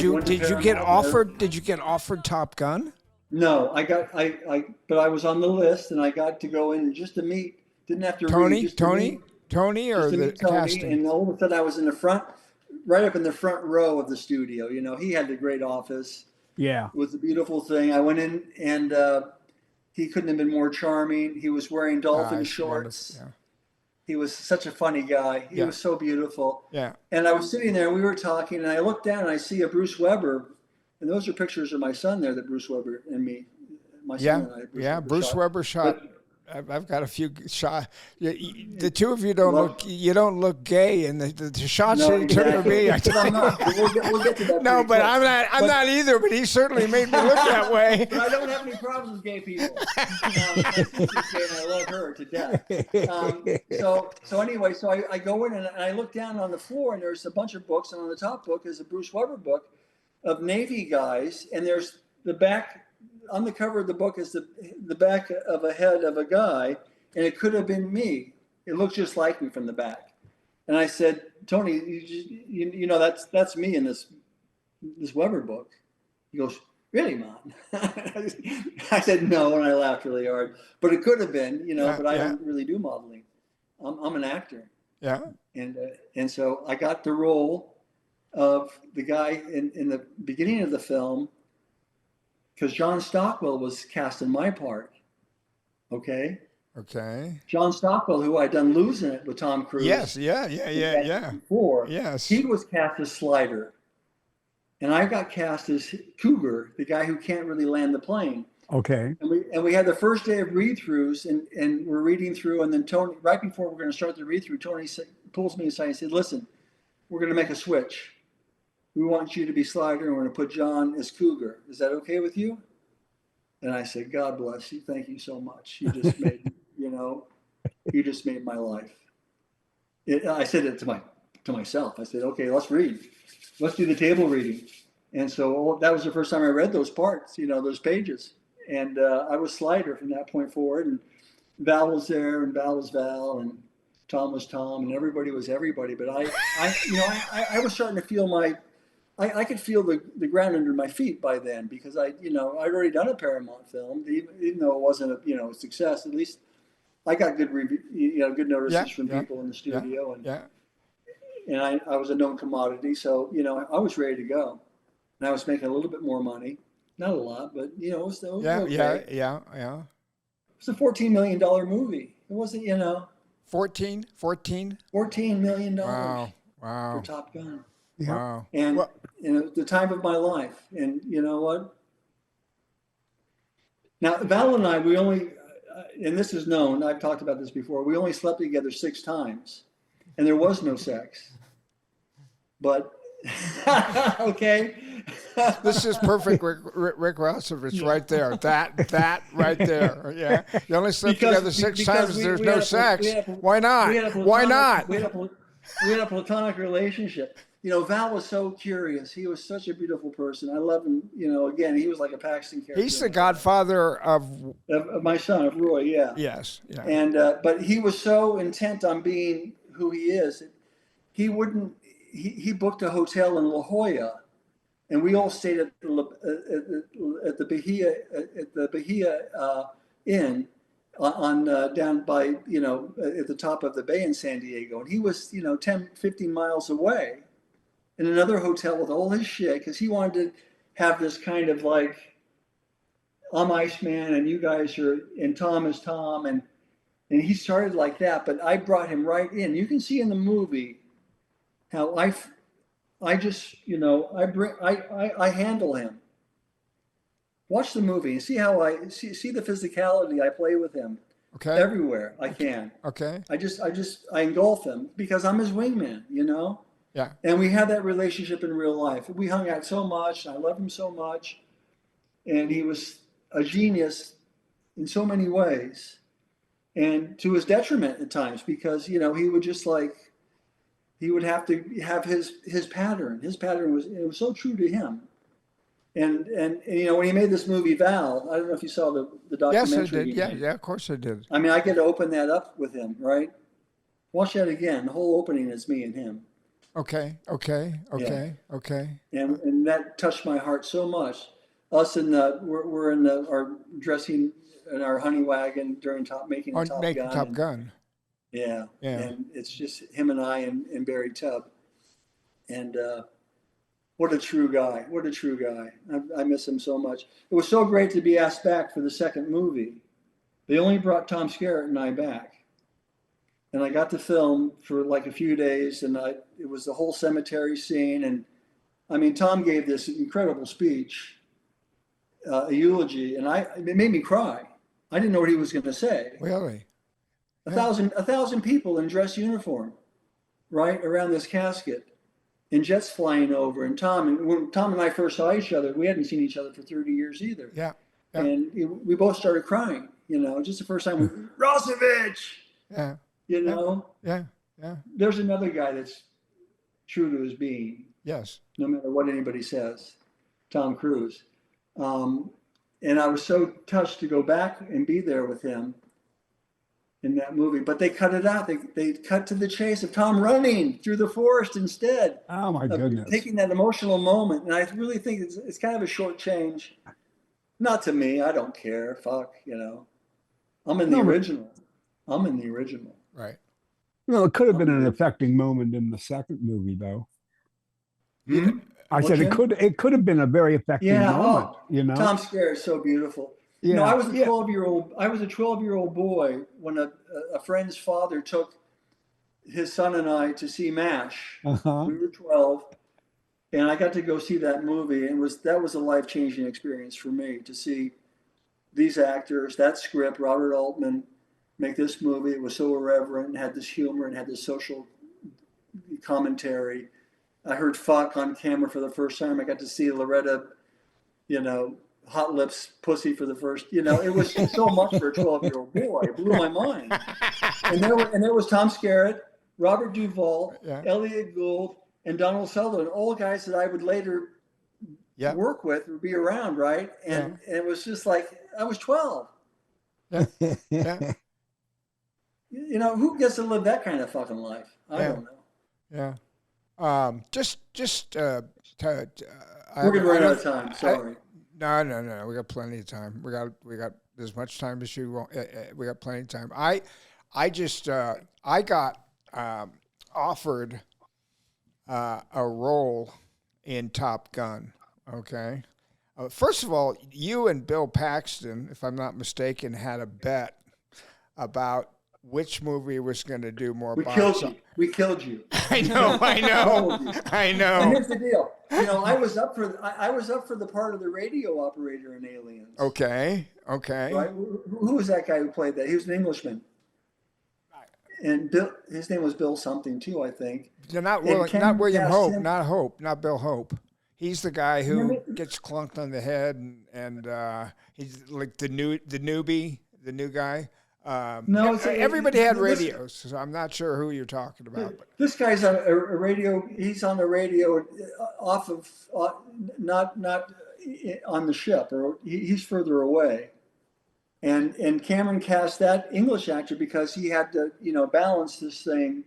you went to get Paramount. offered? Did you get offered Top Gun? No, but I was on the list and I got to go in just to meet. Didn't have to read, just to meet, Tony, just or to the meet Tony. casting? And all of a sudden, I was in the front, right up in the front row of the studio. He had the great office. Yeah. It was a beautiful thing. I went in and he couldn't have been more charming. He was wearing dolphin It's wonderful. shorts. Yeah. He was such a funny guy. He was so beautiful. Yeah. And I was sitting there and we were talking and I looked down and I see a Bruce Weber. And those are pictures of my son there, that Bruce Weber and me. My son and I. Bruce Weber shot. I've got a few shots. The two of you don't look. You don't look gay, and the shots he took of me. We'll get to that. No, but I'm not. I'm not either. But he certainly made me look that way. But I don't have any problems with gay people. My sister's gay and I love her to death. So anyway, I go in and I look down on the floor, and there's a bunch of books, and on the top book is a Bruce Weber book of Navy guys, and there's the back. On the cover of the book is the back of a head of a guy, and it could have been me. It looked just like me from the back. And I said, Tony, that's me in this Weber book. He goes, really, Mom? I said no, and I laughed really hard. But it could have been, but I don't really do modeling. I'm an actor. Yeah. And so I got the role of the guy in the beginning of the film, because John Stockwell was cast in my part. Okay. John Stockwell, who I'd done Losing It with Tom Cruise. Yes. Yeah. Before. Yes. He was cast as Slider, and I got cast as Cougar, the guy who can't really land the plane. Okay. And we had the first day of read-throughs, and we're reading through, and then Tony, right before we're going to start the read-through, Tony pulls me aside and said, "Listen, we're going to make a switch. We want you to be Slider, and we're going to put John as Cougar. Is that okay with you?" And I said, "God bless you. Thank you so much. You just made, you just made my life." I said it to myself. I said, "Okay, let's read. Let's do the table reading." And so that was the first time I read those parts, those pages. And I was Slider from that point forward. And Val was there, and Val was Val, and Tom was Tom, and everybody was everybody. But I was starting to feel I could feel the ground under my feet by then, because I'd already done a Paramount film, even though it wasn't a success. At least I got good good notices from people in the studio, and I was a known commodity, so I was ready to go, and I was making a little bit more money, not a lot, but it was okay. Yeah. It was a $14 million movie. It wasn't $14 million. Wow. For Top Gun. Wow. And the time of my life. And you know what? Now, Val and I, we only, and this is known, I've talked about this before, we only slept together 6 times. And there was no sex. But, okay. This is perfect, Rick Rossovich, right there. That right there. Yeah. You only slept together 6 times. There's no sex. Why not? Why not? We had a platonic relationship. Val was so curious. He was such a beautiful person. I love him. Again, he was like a Paxton character. He's the godfather of my son, of Roy. Yeah. Yes. Yeah. And but he was so intent on being who he is. He wouldn't. He booked a hotel in La Jolla, and we all stayed at the Bahia Inn on down by at the top of the bay in San Diego, and he was 10, 15 miles away in another hotel with all his shit, because he wanted to have this kind of like, I'm Iceman and you guys are, and Tom is Tom, and he started like that. But I brought him right in. You can see in the movie how I just I handle him. Watch the movie and see how I see the physicality I play with him. Okay. Everywhere I can. Okay. I engulf him because I'm his wingman, Yeah. And we had that relationship in real life. We hung out so much. I love him so much. And he was a genius in so many ways, and to his detriment at times, because, he would just he would have to have his pattern. His pattern was so true to him. And when he made this movie Val, I don't know if you saw the documentary. Yes, I did. Yeah, of course I did. I mean, I get to open that up with him, right? Watch that again. The whole opening is me and him. Okay. And that touched my heart so much. Us we're in our dressing in our honey wagon during making On Top making Gun. Top Gun. Yeah. And it's just him and I and Barry Tubb. And what a true guy. What a true guy. I miss him so much. It was so great to be asked back for the second movie. They only brought Tom Skerritt and I back. And I got to film for like a few days, and it was the whole cemetery scene. And I mean, Tom gave this incredible speech, a eulogy, and it made me cry. I didn't know what he was going to say. Really? A thousand people in dress uniform, right around this casket, and jets flying over. And when Tom and I first saw each other, we hadn't seen each other for 30 years either. Yeah. And we both started crying. Just the first time. Rossovich. Yeah. Yeah. There's another guy that's true to his being. Yes. No matter what anybody says, Tom Cruise. And I was so touched to go back and be there with him in that movie. But they cut it out. They cut to the chase of Tom running through the forest instead. Oh my goodness! Taking that emotional moment, and I really think it's kind of a short change. Not to me. I don't care. Fuck. I'm in the original. I'm in the original. Right. Well, it could have been an affecting moment in the second movie, though. Hmm? I said it could have been a very affecting moment. Tom Skerritt is so beautiful. Yeah. I was a 12-year-old. I was a 12-year-old boy when a friend's father took his son and I to see MASH. Uh-huh. We were 12, and I got to go see that movie, and that was a life-changing experience for me to see these actors, that script, Robert Altman, make this movie. It was so irreverent and had this humor and had this social commentary. I heard fuck on camera for the first time. I got to see Loretta, hot lips pussy for the first, it was so much for a 12-year-old boy. It blew my mind. And there was Tom Skerritt, Robert Duvall, Elliot Gould, and Donald Sutherland, all guys that I would later work with or be around, right? And it was just like, I was 12. Yeah. Who gets to live that kind of fucking life? I don't know. Yeah. We're gonna run out of time. Sorry. No. We got plenty of time. We got as much time as you want. We got plenty of time. I got offered a role in Top Gun. Okay. First of all, you and Bill Paxton, if I'm not mistaken, had a bet about which movie was going to do more box office. We killed you. I know. And here's the deal. I was up for the part of the radio operator in Aliens. Okay. Right? Who was that guy who played that? He was an Englishman. And his name was Bill something too, I think. Not William Hope, not Bill Hope. He's the guy who gets clunked on the head, and he's like the new guy. No, everybody had radios, so I'm not sure who you're talking about. But. This guy's on a radio. He's on the radio off of not on the ship, or he's further away. And Cameron cast that English actor because he had to balance this thing.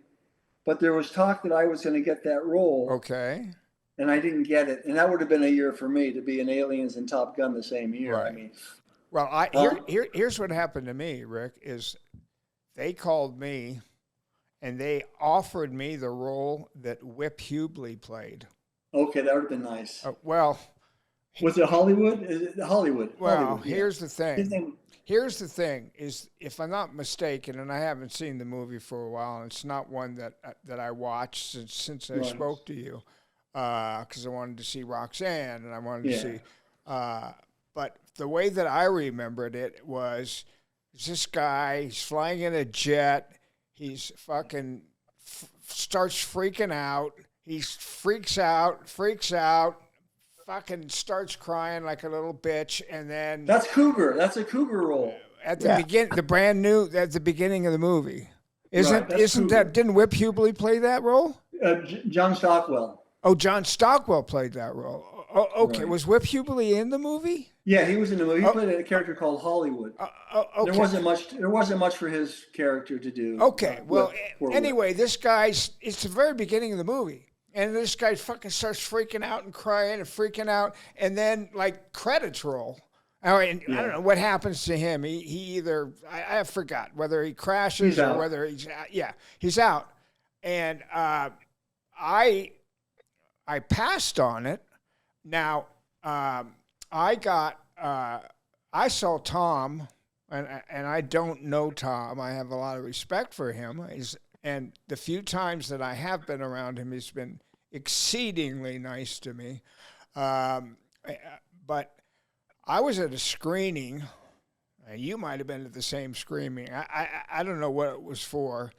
But there was talk that I was going to get that role. Okay. And I didn't get it, and that would have been a year for me to be in Aliens and Top Gun the same year. Right. I mean. Well, here's what happened to me, Rick, is they called me and they offered me the role that Whip Hubley played. Okay, that would have been nice. Was it Hollywood? Is it Hollywood? Well, Hollywood, here's the thing. Here's the thing is, if I'm not mistaken, and I haven't seen the movie for a while, and it's not one that I watched since I spoke to you, because I wanted to see Roxanne and I wanted to see... But the way that I remembered it was this guy, he's flying in a jet, he's fucking starts freaking out, he freaks out, fucking starts crying like a little bitch, and then... That's Cougar. That's a Cougar role. At the at the beginning of the movie. Didn't Whip Hubley play that role? John Stockwell. Oh, John Stockwell played that role. Oh, okay. Right. Was Whip Hubley in the movie? Yeah, he was in the movie. He played a character called Hollywood. Okay. There wasn't much for his character to do. Okay. Well, anyway, this guy's. It's the very beginning of the movie. And this guy fucking starts freaking out and crying and freaking out. And then, like, credits roll. Oh, and I don't know what happens to him. He either, I forgot whether he crashes or whether he's out. And I passed on it. Now, I saw Tom, and I don't know Tom. I have a lot of respect for him. And the few times that I have been around him, he's been exceedingly nice to me. But I was at a screening. You might have been at the same screening. I don't know what it was for.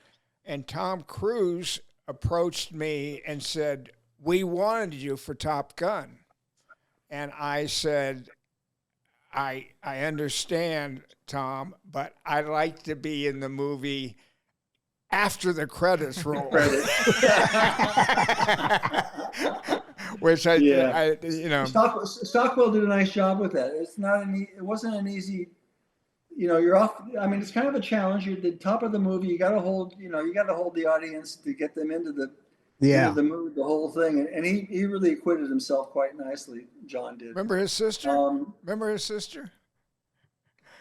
And Tom Cruise approached me and said, "We wanted you for Top Gun." And I said, I understand, Tom, but I'd like to be in the movie after the credits roll. Which I you know. Stockwell did a nice job with that. It's not it wasn't an easy, you're off. I mean, it's kind of a challenge. You're at the top of the movie. You got to hold the audience to get them into the mood, the whole thing. And he really acquitted himself quite nicely. John did. Remember his sister?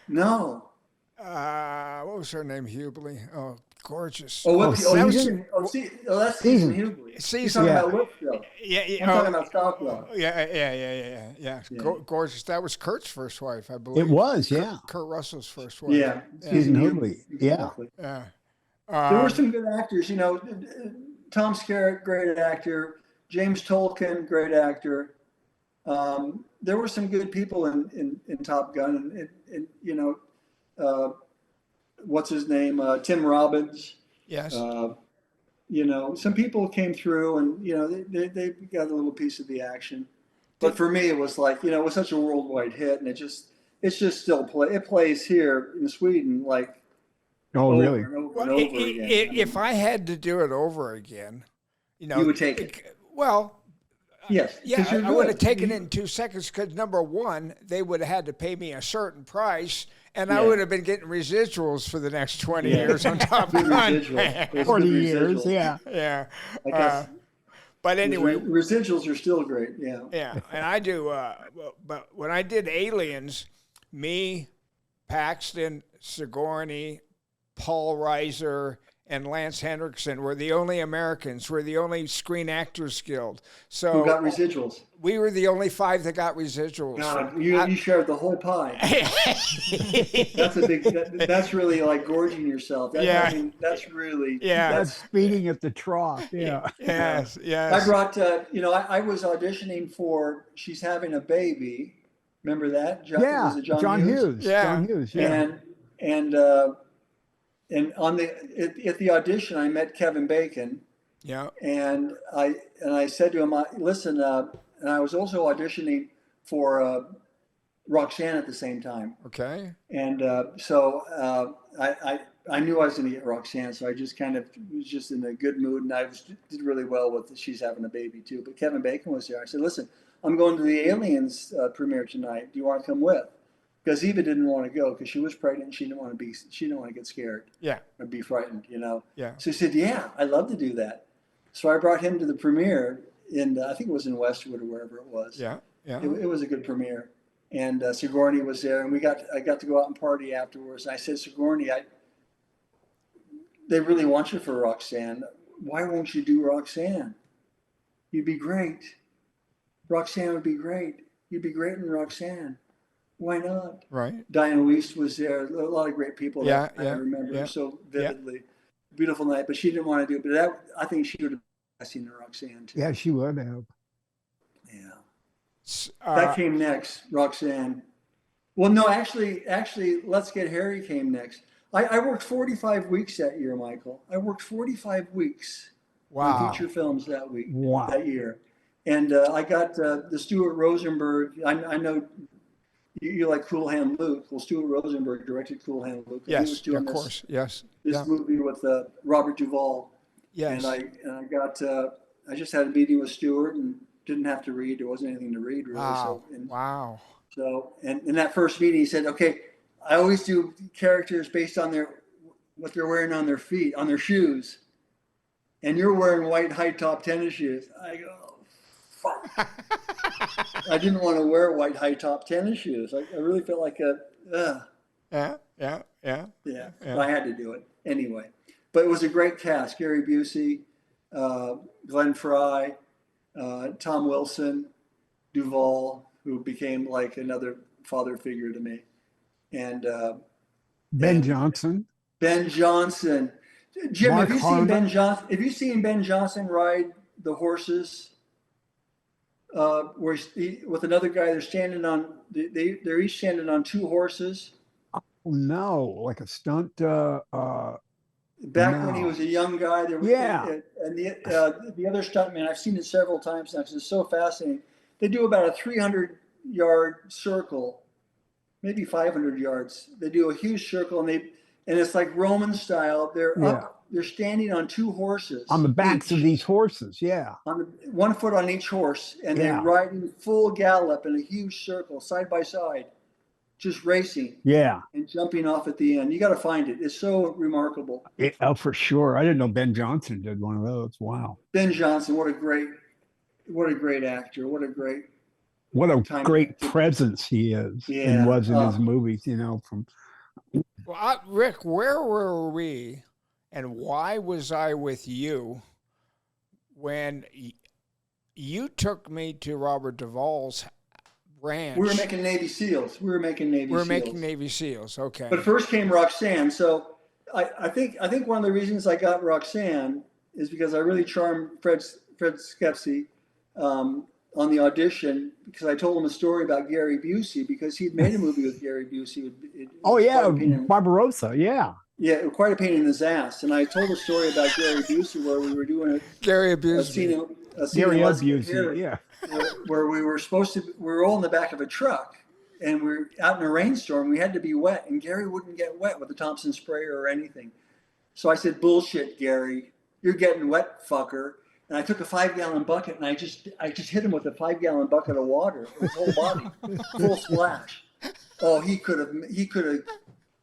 No. What was her name? Hubley. Oh, gorgeous. That's Season Hubley. Season. You're talking about Whipfield. I'm talking about Stockwell. Yeah. Gorgeous. That was Kurt's first wife, I believe. It was, yeah. Kurt Russell's first wife. Yeah. Season Hubley. Exactly. Yeah. There were some good actors. Tom Skerritt, great actor. James Tolkien, great actor. There were some good people in Top Gun, and what's his name? Tim Robbins. Yes. Some people came through, and they got a little piece of the action. But for me, it was like it was such a worldwide hit, and it's just still it plays here in Sweden like. Oh, really? Over and over again. If I had to do it over again, you would take it. Well, yes. Yeah, I would have taken it in 2 seconds because, number one, they would have had to pay me a certain price, and I would have been getting residuals for the next 20 years on top of 40 years, yeah. Yeah. But anyway. Residuals are still great, yeah. Yeah, and I do, but when I did Aliens, me, Paxton, Sigourney, Paul Reiser, and Lance Henriksen were the only Americans. We're the only Screen Actors Guild. So who got residuals? We were the only 5 that got residuals. God, you shared the whole pie. That's a big. That's really like gorging yourself. That's really. Yeah. That's feeding at the trough. Yeah. Yes. I brought. I was auditioning for She's Having a Baby. Remember that? John Hughes. Yeah. John Hughes. Yeah. And at the audition, I met Kevin Bacon. Yeah. And I said to him, listen, and I was also auditioning for Roxanne at the same time. Okay. And so I knew I was going to get Roxanne, so I just kind of was just in a good mood, and did really well with She's Having a Baby too. But Kevin Bacon was there. I said, listen, I'm going to the Aliens premiere tonight. Do you want to come with? Because Eva didn't want to go because she was pregnant. She didn't want to get scared. Yeah. Or be frightened, Yeah. So he said, yeah, I'd love to do that. So I brought him to the premiere in, I think it was in Westwood or wherever it was. Yeah. Yeah. It was a good premiere. And Sigourney was there, and I got to go out and party afterwards. And I said, Sigourney, they really want you for Roxanne. Why won't you do Roxanne? You'd be great. Roxanne would be great. You'd be great in Roxanne. Why not? Right. Diane Wiest was there. A lot of great people. I remember so vividly. Yeah. Beautiful night, but she didn't want to do it. But I think she would have seen Roxanne too. Yeah, she would have. Yeah. That came next, Roxanne. Well, no, actually, Let's Get Harry came next. I worked 45 weeks that year, Michael. I worked 45 weeks on feature films that week, that year. And I got the Stuart Rosenberg. I know you like Cool Hand Luke. Well, Stuart Rosenberg directed Cool Hand Luke. Yes, he was doing of course. Yes. This movie with Robert Duvall. Yes. And I got. I just had a meeting with Stuart and didn't have to read. There wasn't anything to read really. Wow. So and in that first meeting, he said, "Okay, I always do characters based on what they're wearing on their feet, on their shoes." and you're wearing white high top tennis shoes. I go, oh, fuck. I didn't want to wear white high top tennis shoes. I really felt like Yeah. yeah. I had to do it anyway. But it was a great cast: Gary Busey, Glenn Fry, Tom Wilson, Duvall, who became like another father figure to me, and Ben Johnson. Ben Johnson. Jim, Mark have you Harmon. seen Ben Johnson? Have you seen Ben Johnson ride the horses? Where with another guy, they're standing on. They're each standing on two horses. No, like a stunt. Back when he No. was a young guy, there was, Yeah. and the other stuntman, I've seen it several times now because it's so fascinating. They do about a 300-yard circle, maybe 500 yards. They do a huge circle, and it's like Roman style. They're Yeah. up. They're standing on two horses On the backs of these horses. Yeah. on the, 1 foot on each horse, and they're Yeah. riding full gallop in a huge circle, side by side, just racing Yeah. and jumping off at the end. You got to find it. It's so remarkable. Oh, for sure. I didn't know Ben Johnson did one of those. Wow. Ben Johnson, what a great actor. What a Great presence he is and was in his movies, you know, from. Well, Rick, where were we and why was I with you when you took me to Robert Duvall's ranch? We were making Navy SEALs. We were making Navy SEALs. Okay. But first came Roxanne. So I think one of the reasons I got Roxanne is because I really charmed Fred Skepsey on the audition, because I told him a story about Gary Busey, because he'd made a movie with Gary Busey. Barbarossa. Yeah. Yeah, quite a pain in his ass. And I told a story about Gary Busey where we were doing Gary a Busey. scene Yeah. where we were all in the back of a truck, and we were out in a rainstorm. We had to be wet, and Gary wouldn't get wet with a Thompson sprayer or anything. So I said, "Bullshit, Gary, you're getting wet, fucker." And I took a 5-gallon bucket, and I just hit him with a 5-gallon bucket of water, his whole body, full splash. Oh, he couldn't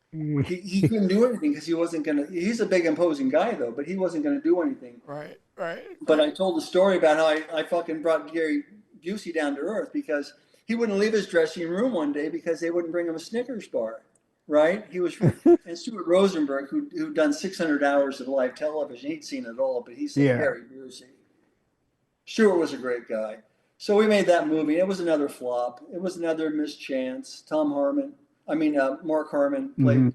do anything because he wasn't gonna. He's a big, imposing guy though, but he wasn't gonna do anything. Right. But I told the story about how I fucking brought Gary Busey down to earth because he wouldn't leave his dressing room one day because they wouldn't bring him a Snickers bar. Right? He was, and Stuart Rosenberg, who'd done 600 hours of live television, he'd seen it all, but he said, Gary Busey. Stuart was a great guy. So we made that movie. It was another flop. It was another mischance. Mark Harmon played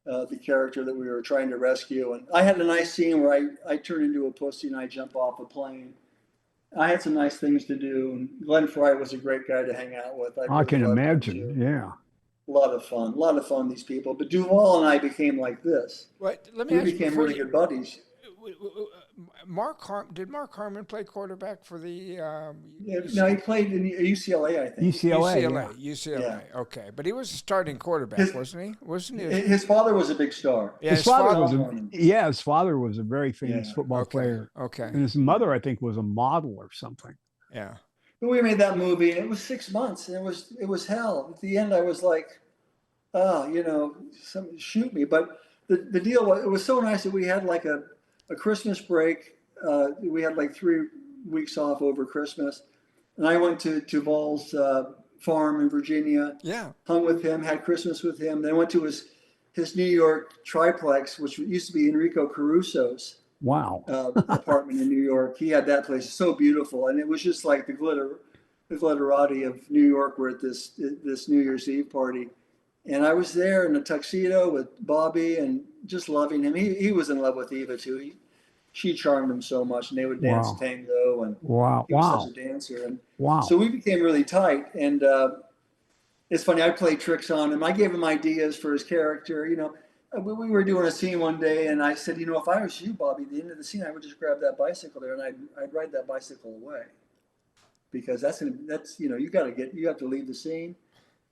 the character that we were trying to rescue. And I had a nice scene where I turned into a pussy and I jump off a plane. I had some nice things to do. And Glenn Fry was a great guy to hang out with. I can imagine. Yeah. A lot of fun, these people. But Duvall and I became like this. Let me we ask became really good buddies. Did Mark Harmon play quarterback for the? No, he played in UCLA, I think. UCLA. Yeah. Okay, but he was a starting quarterback, wasn't he? His father was a big star. Yeah, his father was a very famous football player. Okay, and his mother, I think, was a model or something. Yeah. But we made that movie, and it was 6 months, and it was hell. At the end, I was like, shoot me. But the deal was, it was so nice that we had like a Christmas break. We had like 3 weeks off over Christmas, and I went to Duvall's farm in Virginia. Yeah. Hung with him, had Christmas with him. Then went to his New York triplex, which used to be Enrico Caruso's. Wow. Apartment in New York. He had that place. It's so beautiful, and it was just like the glitterati of New York. We're at this New Year's Eve party, and I was there in a tuxedo with Bobby and just loving him. He was in love with Eva too. She charmed him so much, and they would dance tango, and he was such a dancer. And so we became really tight. And it's funny. I played tricks on him. I gave him ideas for his character. We were doing a scene one day, and I said, if I was you, Bobby, at the end of the scene, I would just grab that bicycle there, and I'd ride that bicycle away, because that's you have to leave the scene,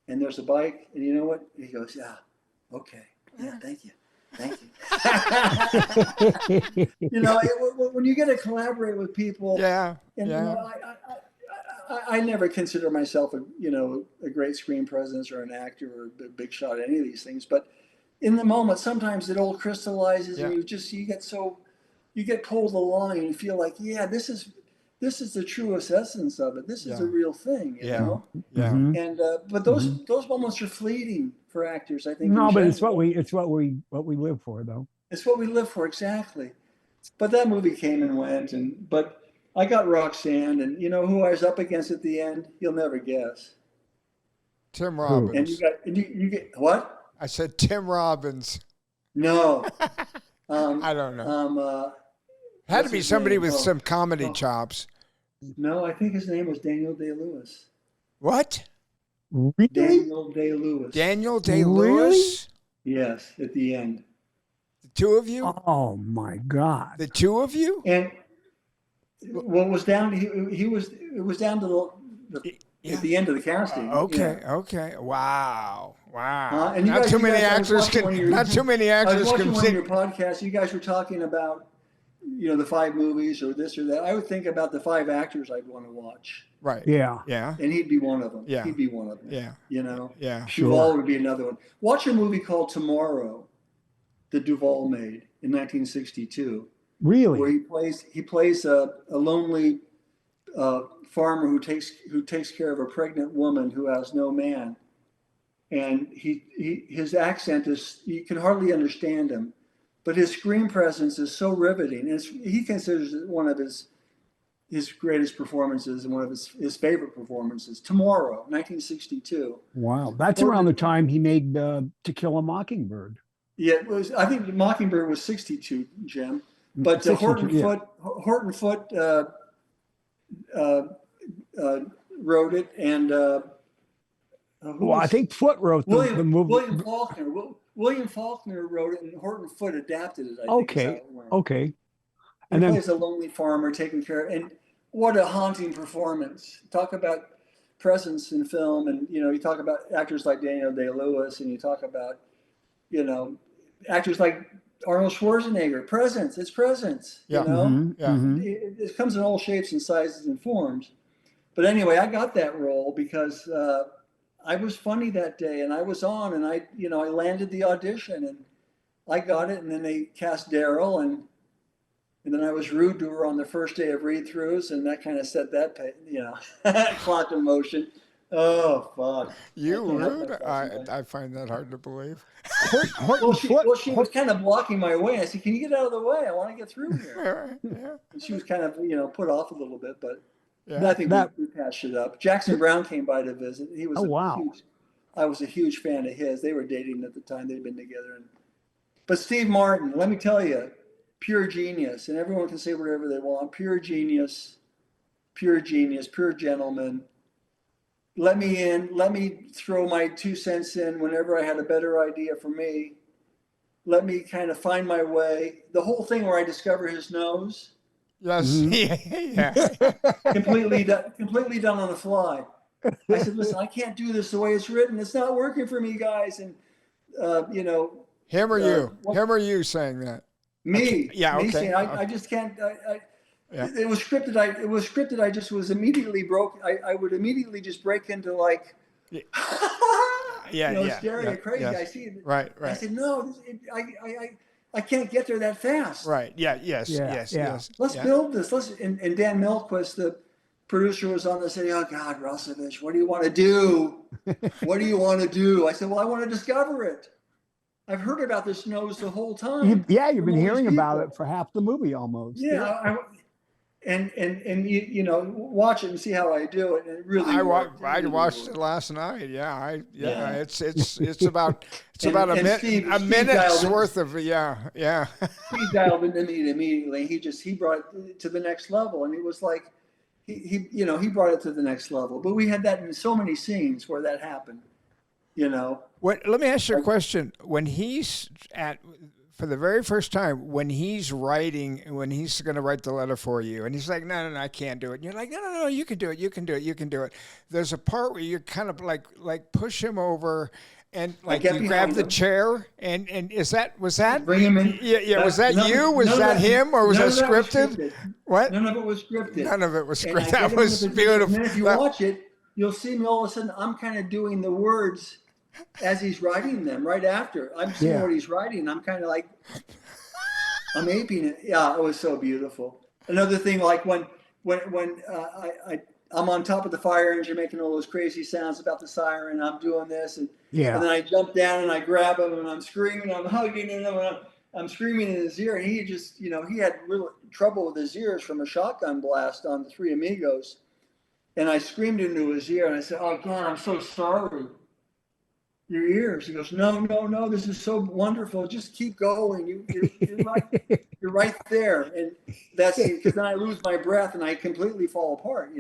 and there's a bike, and you know what? He goes, yeah, okay, yeah, thank you. When you get to collaborate with people, I never consider myself a great screen presence or an actor or a big shot at any of these things, but in the moment, sometimes it all crystallizes, and you get so you get pulled along and you feel like, yeah, this is the truest essence of it. This is a real thing, you know? Yeah. Mhm. And but those moments are fleeting for actors, I think. No, in but general. it's what we live for, though. It's what we live for, exactly. But that movie came and went, but I got Roxanne, and you know who I was up against at the end? You'll never guess. Tim Who? And you Robbins. get what? I said Tim Robbins. No. I don't know. Had to What's be his somebody name? with some comedy Oh. chops. No, I think his name was Daniel Day-Lewis. What? Really? Daniel Day-Lewis. Daniel Day-Lewis? Yes, at the end. The two of you? Oh my God! The two of you? And what was down? He was. It was down to the at the end of the casting. Okay. Yeah. Okay. Wow. Wow. And you Not guys, too you many guys, I was actors watching one of can. your- Not too many I was actors watching can one of your sit. podcasts. You guys were talking about, you know, the 5 movies or this or that. I would think about the 5 actors I'd want to watch, Right. Yeah. Yeah. and he'd be one of them. Yeah. He'd be one of them. Yeah. You know. Yeah. Duvall would be another one. Watch a movie called Tomorrow, that Duvall made in 1962, Really? where he plays a lonely farmer who takes care of a pregnant woman who has no man, and his accent is, you can hardly understand him, but his screen presence is so riveting. And he considers it one of his greatest performances and one of his favorite performances. Tomorrow, 1962. Wow. That's around the time he made To Kill a Mockingbird. Yeah, it was. I think Mockingbird was 62, Jim. But 62, Horton Foote wrote it, and I think Foote wrote the movie. William Faulkner wrote it, and Horton Foote adapted it. I think Okay. is how it went. Okay. He And then plays a lonely farmer taking care of, and what a haunting performance. Talk about presence in film, and you know, you talk about actors like Daniel Day-Lewis, and you talk about, you know, actors like Arnold Schwarzenegger. Presence, it's presence. Yeah. You know, Mhm. it comes in all shapes and sizes and forms. But anyway, I got that role because I was funny that day, and I was on, and I landed the audition, and I got it, and then they cast Daryl, and then I was rude to her on the first day of read-throughs, and that kind of set that clock in motion. Oh, fuck. You rude? I find that hard to believe. She was kind of blocking my way. I said, "Can you get out of the way? I want to get through here." Yeah. And she was kind of, put off a little bit, but Yeah. I think we patched it up. Jackson Brown came by to visit. He was I was a huge fan of his. They were dating at the time. They'd been together. But Steve Martin, let me tell you, pure genius. And everyone can say whatever they want. Pure genius, pure gentleman. Let me in. Let me throw my 2 cents in whenever I had a better idea for me. Let me kind of find my way. The whole thing where I discover his nose. Yes. Yeah. completely done on the fly. I said, "Listen, I can't do this the way it's written. It's not working for me, guys." And him or you? Him or you saying that? Me. Yeah. Me Okay. saying, I just can't. It was scripted. It was scripted. I just was immediately broke. I would immediately just break into like, staring at crazy. Yes. I see it. Right. I said, "No, I can't get there that fast." Right. Yeah. Yes. Let's build this. And Dan Milquist, the producer, was on there saying, "Oh God, Rossovich, what do you want to do? What do you want to do?" I said, "Well, I want to discover it. I've heard about this nose the whole time." You've been hearing about it for half the movie almost. Yeah. And watch it and see how I do it. And it really I really watched worked. it last night. Yeah. It's about a Steve minute's dialed worth of yeah. He dialed into me immediately. He brought it to the next level, and it was like he brought it to the next level. But we had that in so many scenes where that happened. Let me ask you a question. When he's for the very first time, when he's going to write the letter for you, and he's like, no, I can't do it. And you're like, no, you can do it. There's a part where you kind of like push him over, and like you grab the chair, and was that bring him in? Yeah. Was that you? Was that him? Or was that scripted? What? None of it was scripted. None of it was scripted. That was beautiful. And if you watch it, you'll see me all of a sudden. I'm kind of doing the words as he's writing them right after. I'm seeing what he's writing. I'm kind of like, I'm aping it. Yeah, it was so beautiful. Another thing, like when I'm on top of the fire engine making all those crazy sounds about the siren, I'm doing this, and then I jump down and I grab him and I'm screaming, I'm hugging him, and I'm screaming in his ear, and he just, he had real trouble with his ears from a shotgun blast on the Three Amigos. And I screamed into his ear and I said, "Oh God, I'm so sorry. Your ears." He goes, "No, this is so wonderful. Just keep going. You're right there." And that's because then I lose my breath and I completely fall apart,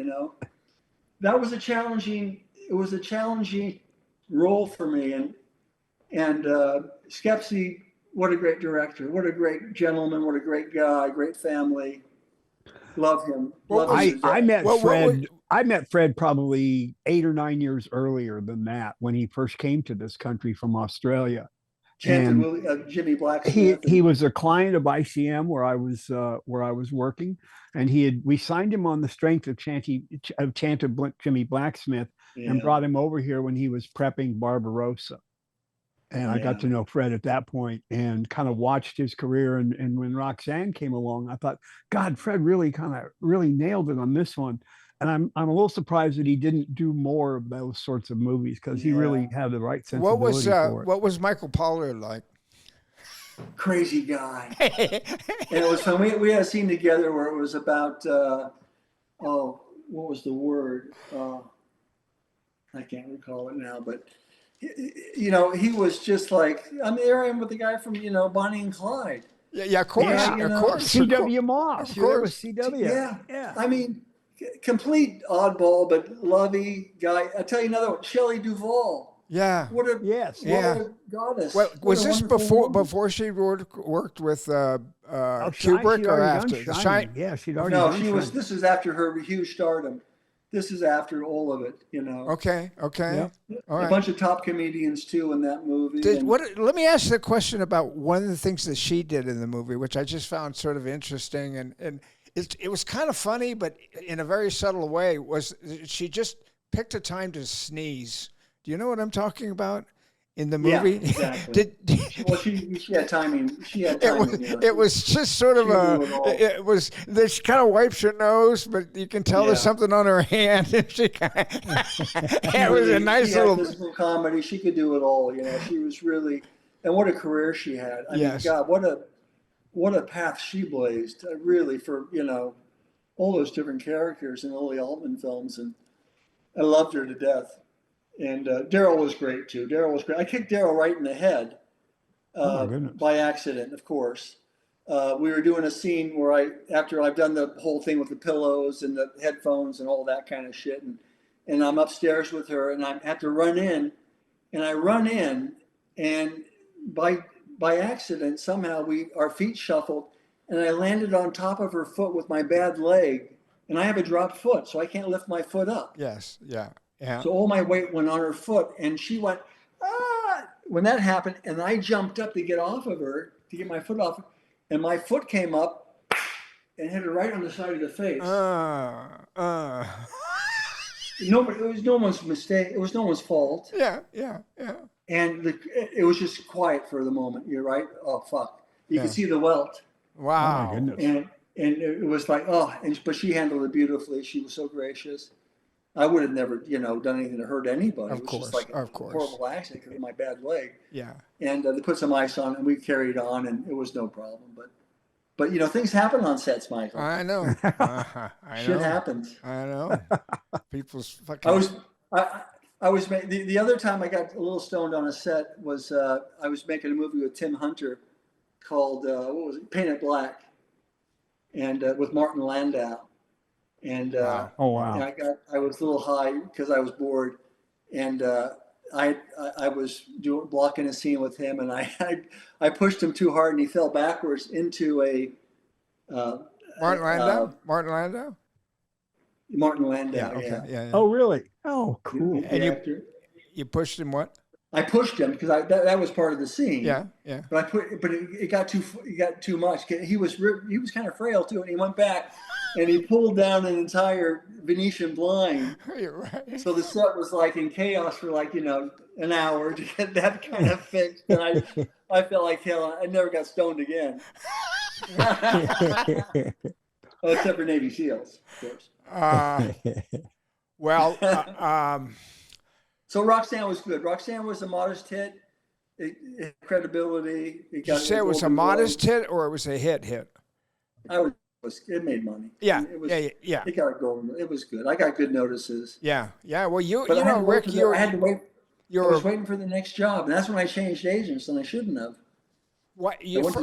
That was it was a challenging role for me. And Skepsy, what a great director, what a great gentleman, what a great guy, great family. Love him. I met Fred probably 8 or 9 years earlier than that, when he first came to this country from Australia. Jimmy Blacksmith. He was a client of ICM where I was working, and we signed him on the strength of Jimmy Blacksmith, and brought him over here when he was prepping Barbarossa. And I got to know Fred at that point and kind of watched his career. And when Roxanne came along, I thought, God, Fred really nailed it on this one. And I'm a little surprised that he didn't do more of those sorts of movies, because he really had the right sensibility for it. What was Michael Pollard like? Crazy guy. And it was fun. We had a scene together where it was about, what was the word? I can't recall it now, but he was just like, there I am with the guy from, Bonnie and Clyde. Yeah, of course, of course. C.W. Moss. Of course. C.W. Yeah. I mean, complete oddball, but lovey guy. I'll tell you another one, Shelley Duvall. Yeah. What a goddess. Well, was this before she worked with Kubrick, or after? Yeah, she'd already. No, she was. This is after her huge stardom. This is after all of it, Okay. Yeah. All right. A bunch of top comedians too in that movie. Let me ask you a question about one of the things that she did in the movie, which I just found sort of interesting, and it was kind of funny, but in a very subtle way. Was she just picked a time to sneeze? Do you know what I'm talking about? In the movie, yeah, exactly. She had timing. It was just sort of it was. She kind of wipes her nose, but you can tell there's something on her hand. And it was a nice little physical comedy. She could do it all. She was really, and what a career she had. I mean, God, what a path she blazed. Really, for all those different characters in all the Altman films, and I loved her to death. And Daryl was great too. Daryl was great. I kicked Daryl right in the head by accident, of course. We were doing a scene where after I've done the whole thing with the pillows and the headphones and all that kind of shit, and I'm upstairs with her, and I have to run in, and by accident somehow our feet shuffled, and I landed on top of her foot with my bad leg, and I have a dropped foot, so I can't lift my foot up. Yes, yeah. Yeah. So all my weight went on her foot, and she went, ah! When that happened, and I jumped up to get off of her, to get my foot off, and my foot came up and hit her right on the side of the face. It was no one's mistake. It was no one's fault. Yeah. And it was just quiet for the moment. You're right. Oh, fuck. You could see the welt. Wow. Oh, my goodness. And it was like, but she handled it beautifully. She was so gracious. I would have never, done anything to hurt anybody. Of it was course, just like a horrible accident because of my bad leg. Yeah. And they put some ice on, and we carried on, and it was no problem. But things happen on sets, Michael. I know. Shit happens. I know. People's fucking. I was the other time I got a little stoned on a set was I was making a movie with Tim Hunter called what was it? Paint It Black, and with Martin Landau. And wow. And I was a little high because I was bored, and I was blocking a scene with him, and I pushed him too hard, and he fell backwards into a Martin Landau. Martin Landau. Yeah. Okay. Yeah. Oh, really? Oh, cool. And you pushed him what? I pushed him because that was part of the scene. Yeah. But it got too much. He was kind of frail too, and he went back. And he pulled down an entire Venetian blind. You're right. So the set was like in chaos for an hour to get that kind of fixed. And I felt like hell. I never got stoned again. Oh, except for Navy SEALs, of course. Well, So Roxanne was good. Roxanne was a modest hit. It had credibility. did you say it was a modest hit or it was a hit? It made money. Yeah, It was, yeah. It got a golden. It was good. I got good notices. Yeah. Well, But Rick, I had to wait. I was waiting for the next job, and that's when I changed agents, and I shouldn't have. What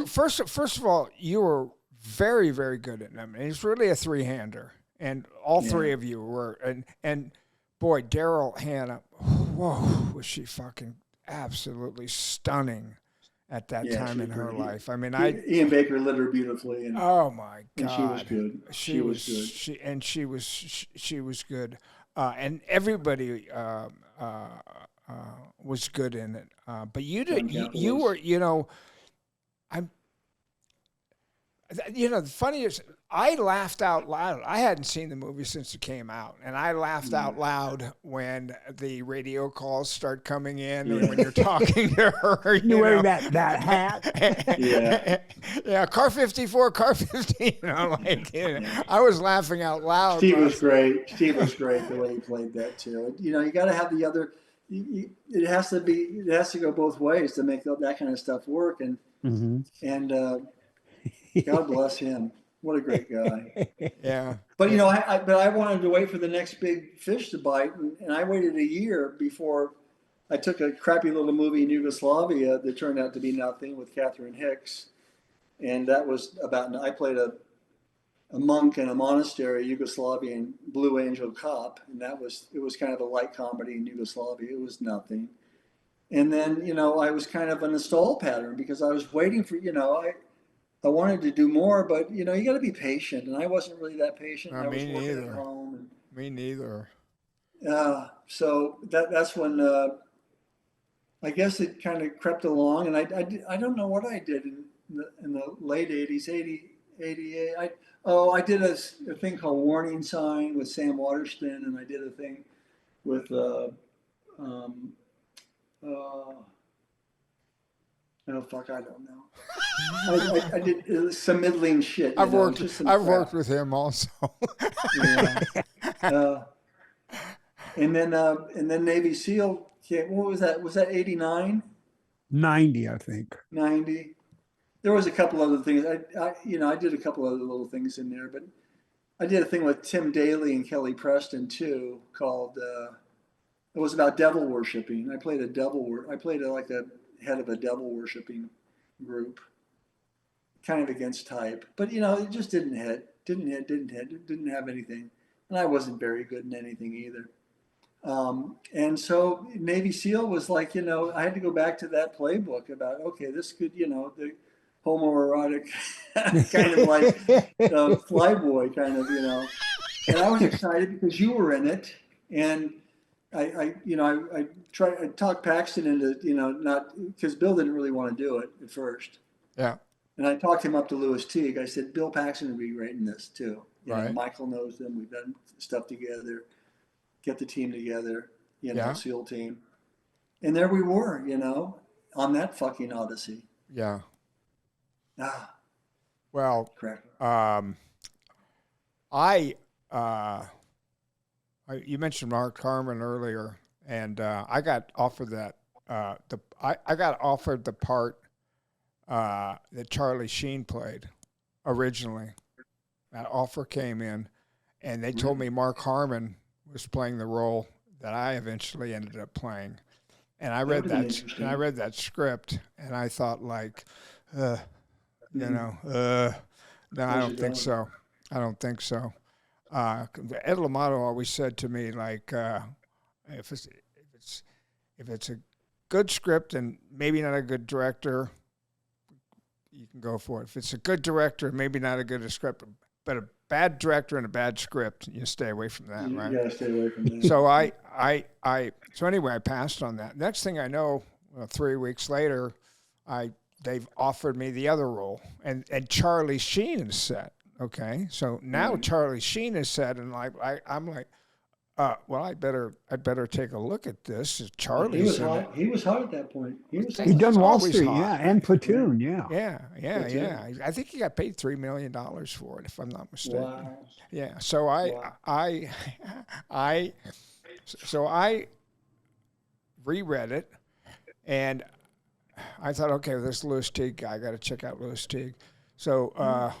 first of all, you were very, very good at them. It's really a three-hander, and all three of you were. And boy, Daryl Hannah, whoa, was she fucking absolutely stunning at that time in her life. I mean, Ian Baker lit her beautifully, and oh my God, and she was good. She was good. She was good, and everybody was good in it. But you did. You were. The funny is, I laughed out loud. I hadn't seen the movie since it came out, and I laughed out loud when the radio calls start coming in, and when you're talking to her. You're wearing that hat. Yeah, car 54, car 15. I was laughing out loud. Steve was great. Steve was great the way he played that too. You got to have the other. It has to go both ways to make that kind of stuff work, and God bless him. What a great guy. Yeah. But I wanted to wait for the next big fish to bite, and I waited a year before I took a crappy little movie in Yugoslavia that turned out to be nothing with Catherine Hicks, and that was I played a monk in a monastery, Yugoslavian Blue Angel cop, and it was kind of a light comedy in Yugoslavia. It was nothing. And then, I was kind of in a stall pattern because I was waiting for, I wanted to do more, but you got to be patient, and I wasn't really that patient. I was working at home. Me neither. So that's when I guess it kind of crept along, and I don't know what I did in the late 80s, 88. I did a thing called Warning Sign with Sam Waterston, and I did a thing with oh fuck, I don't know. I did some middling shit. I've worked with him also. And then Navy SEAL came. What was that? Was that 89? 90, I think. 90. There was a couple other things. I did a couple other little things in there, but I did a thing with Tim Daly and Kelly Preston too, called. It was about devil worshiping. I played like a head of a devil worshiping group, kind of against type, but it just didn't hit. It didn't have anything, and I wasn't very good in anything either. And so Navy SEAL was like, I had to go back to that playbook about, okay, this could, the homoerotic kind of like flyboy kind of, and I was excited because you were in it, and I talked Paxton into, not, because Bill didn't really want to do it at first. Yeah. And I talked him up to Louis Teague. I said, Bill Paxton would be great in this too. Michael knows them. We've done stuff together. Get the team together, SEAL team. And there we were, on that fucking odyssey. Yeah. Well, correct. You mentioned Mark Harmon earlier, and I got offered that. I got offered the part that Charlie Sheen played originally. That offer came in, and they told me Mark Harmon was playing the role that I eventually ended up playing. And I read that script, and I thought no, I don't think so. Ed L'Amato always said to me, if it's a good script and maybe not a good director, you can go for it. If it's a good director, maybe not a good script, but a bad director and a bad script, you stay away from that, right? You gotta stay away from that. So anyway, I passed on that. Next thing I know, 3 weeks later, they've offered me the other role, and Charlie Sheen is set. Okay, so now Charlie Sheen is set, and I'm like, well, I better take a look at this. He Charlie's was in it. hot. He was hot at that point. He was He'd hot. done Wall always Street, hot. yeah, and Platoon, yeah. Yeah. I think he got paid $3 million for it, if I'm not mistaken. Wow. Yeah. So Wow. I reread it, and I thought, okay, this Louis Teague guy, I got to check out Louis Teague. So,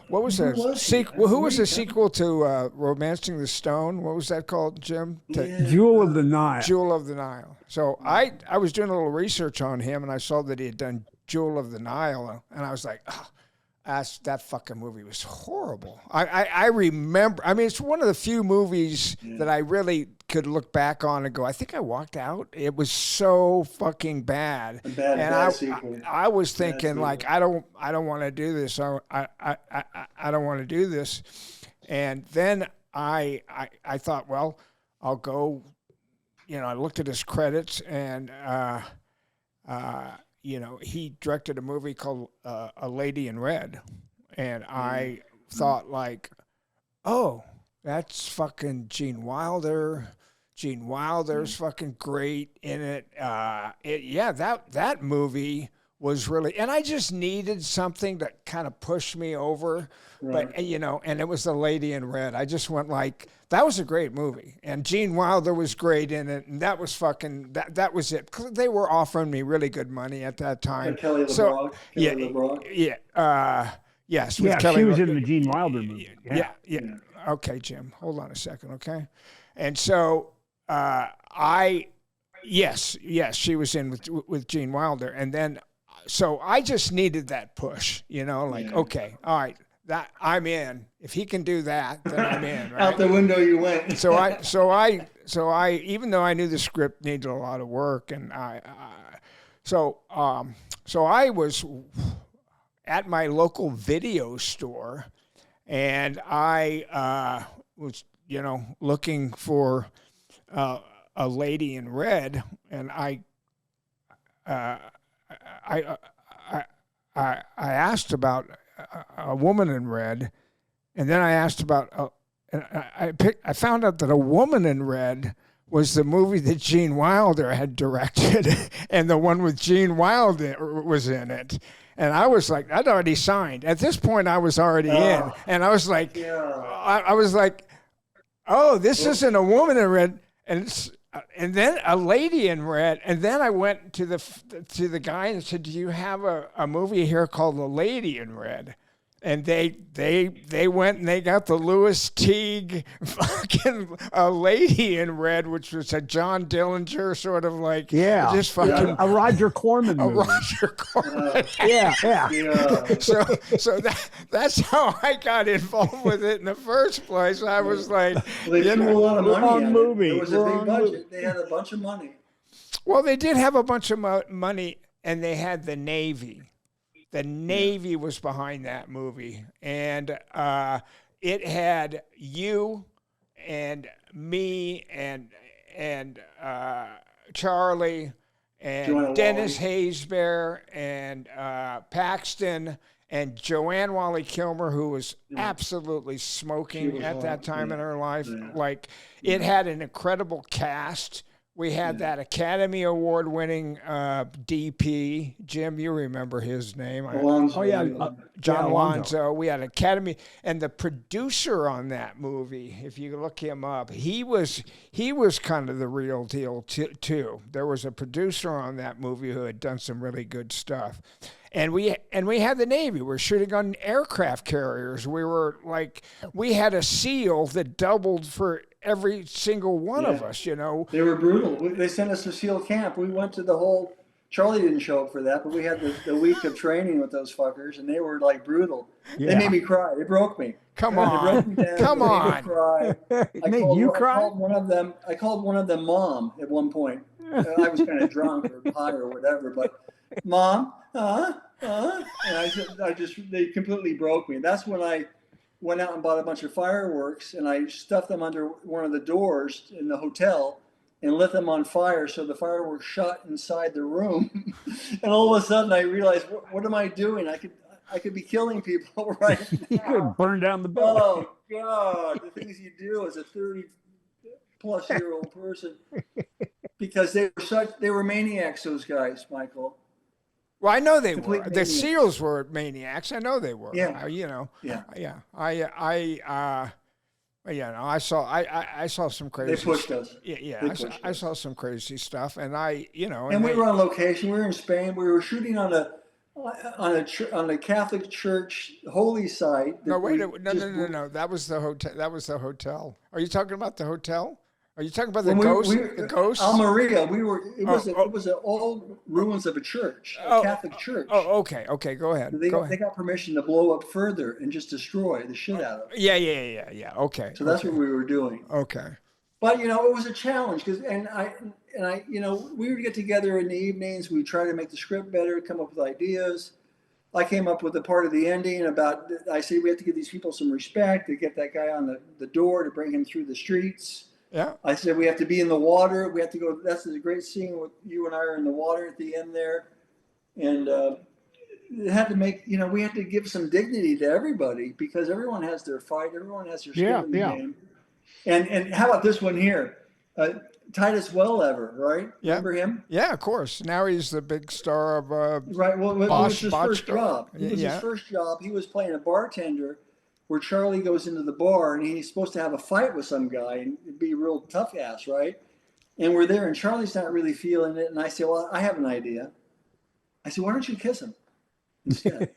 what was Who the was he? sequel? Who was the Who- sequel to Romancing the Stone? What was that called, Jim? Yeah. Jewel of the Nile. Jewel of the Nile. So I was doing a little research on him, and I saw that he had done Jewel of the Nile, and I was like, oh, that fucking movie was horrible. I remember. I mean, it's one of the few movies that I really could look back on and go, I think I walked out. It was so fucking bad. Bad sequel. I was thinking sequel. like, I don't want to do this. I don't want to do this. And then I thought, well, I'll go. You know, I looked at his credits, and you know, he directed a movie called A Lady in Red, and I thought like, oh, that's fucking Gene Wilder. Gene Wilder's fucking great in it. That movie was really, and I just needed something to kind of push me over. Right. But you know, and it was The Lady in Red. I just went like, that was a great movie, and Gene Wilder was great in it, and that was fucking that was it. They were offering me really good money at that time. And Kelly LeBrock. So yes, with Yeah, Kelly she was Le- in the Gene Wilder movie. yeah. Okay, Jim, hold on a second, okay? And so yes, she was in with Gene Wilder, and then so I just needed that push, you know, like okay, all right, that I'm in. If he can do that, then I'm in. Right? Out the window you went. So I even though I knew the script needed a lot of work, and so I was at my local video store, and I was, you know, looking for A Lady in Red, and I asked about A Woman in Red, and then I asked about I found out that A Woman in Red was the movie that Gene Wilder had directed, and the one with Gene Wilder was in it. And I was like, I'd already signed. At this point, I was already in, and I was like, I was like, oh, this isn't A Woman in Red, and then A Lady in Red, and then I went to the guy and said, do you have a movie here called A Lady in Red? And they went and they got the Louis Teague fucking A Lady in Red, which was a John Dillinger sort of like just fucking a Roger Corman movie. Roger Corman. Yeah. So that's how I got involved with it in the first place. I was like, Well, they threw a lot of money Wrong at movie. it. It was a Wrong big budget. movie. They had a bunch of money. well, they did have a bunch of money, and they had the Navy. The Navy was behind that movie, and it had you and me and Charlie and Joanna Dennis Wally. Haysbert and Paxton and Joanne Wally Kilmer, who was absolutely smoking was at that hot, time in her life. yeah. Like, it had an incredible cast. We had that Academy Award winning DP. Jim, you remember his name. Alonzo. Oh yeah, John Alonzo. Alonzo. We had Academy, and the producer on that movie, if you look him up, he was kind of the real deal too. There was a producer on that movie who had done some really good stuff. And we had the Navy. We're shooting on aircraft carriers. We had a SEAL that doubled for every single one of us, you know. They were brutal. They sent us to SEAL camp. We went to the whole. Charlie didn't show up for that, but we had the week of training with those fuckers, and they were like brutal. They Yeah. made me cry. They broke me. Come They broke me on. down. Come They made me on. cry. It made you cry? I called one of them Mom at one point. I was kind of drunk or high or whatever, but Mom, and they completely broke me. That's when I went out and bought a bunch of fireworks, and I stuffed them under one of the doors in the hotel and lit them on fire so the fireworks shot inside the room. And all of a sudden I realized, what am I doing? I could be killing people right now. You could burn down the building. Oh God, the things you do as a 30 plus year old person, because they were maniacs. Those guys, Michael. Well, I know they Complete were. The maniacs. SEALs were maniacs. I know they were. Yeah. You know. Yeah. Yeah. Yeah. No, I saw some crazy. They pushed us. Yeah. They pushed I us. saw some crazy stuff, and And we were on location. We were in Spain. We were shooting on a Catholic church holy site. No, wait. No. That was the hotel. That was the hotel. Are you talking about the hotel? Are you talking about the ghost? The ghosts? Almeria. It was an old ruins of a church, a Catholic church. Oh, okay. Go ahead. They got permission to blow up further and just destroy the shit out of it. Yeah. Okay. So that's what we were doing. Okay. But it was a challenge because we would get together in the evenings. We try to make the script better, come up with ideas. I came up with a part of the ending about. I say we have to give these people some respect to get that guy on the door to bring him through the streets. Yeah. I said we have to be in the water. We have to go. That's a great scene with you and I are in the water at the end there, and it had to make. We had to give some dignity to everybody because everyone has their fight. Everyone has their skin in the game. And how about this one here? Titus Wellever, right? Yeah. Remember him? Yeah, of course. Now he's the big star of right. Well, it was his first job. It was his first job. He was playing a bartender where Charlie goes into the bar and he's supposed to have a fight with some guy and be real tough ass, right? And we're there and Charlie's not really feeling it. And I say, well, I have an idea. I said, why don't you kiss him instead?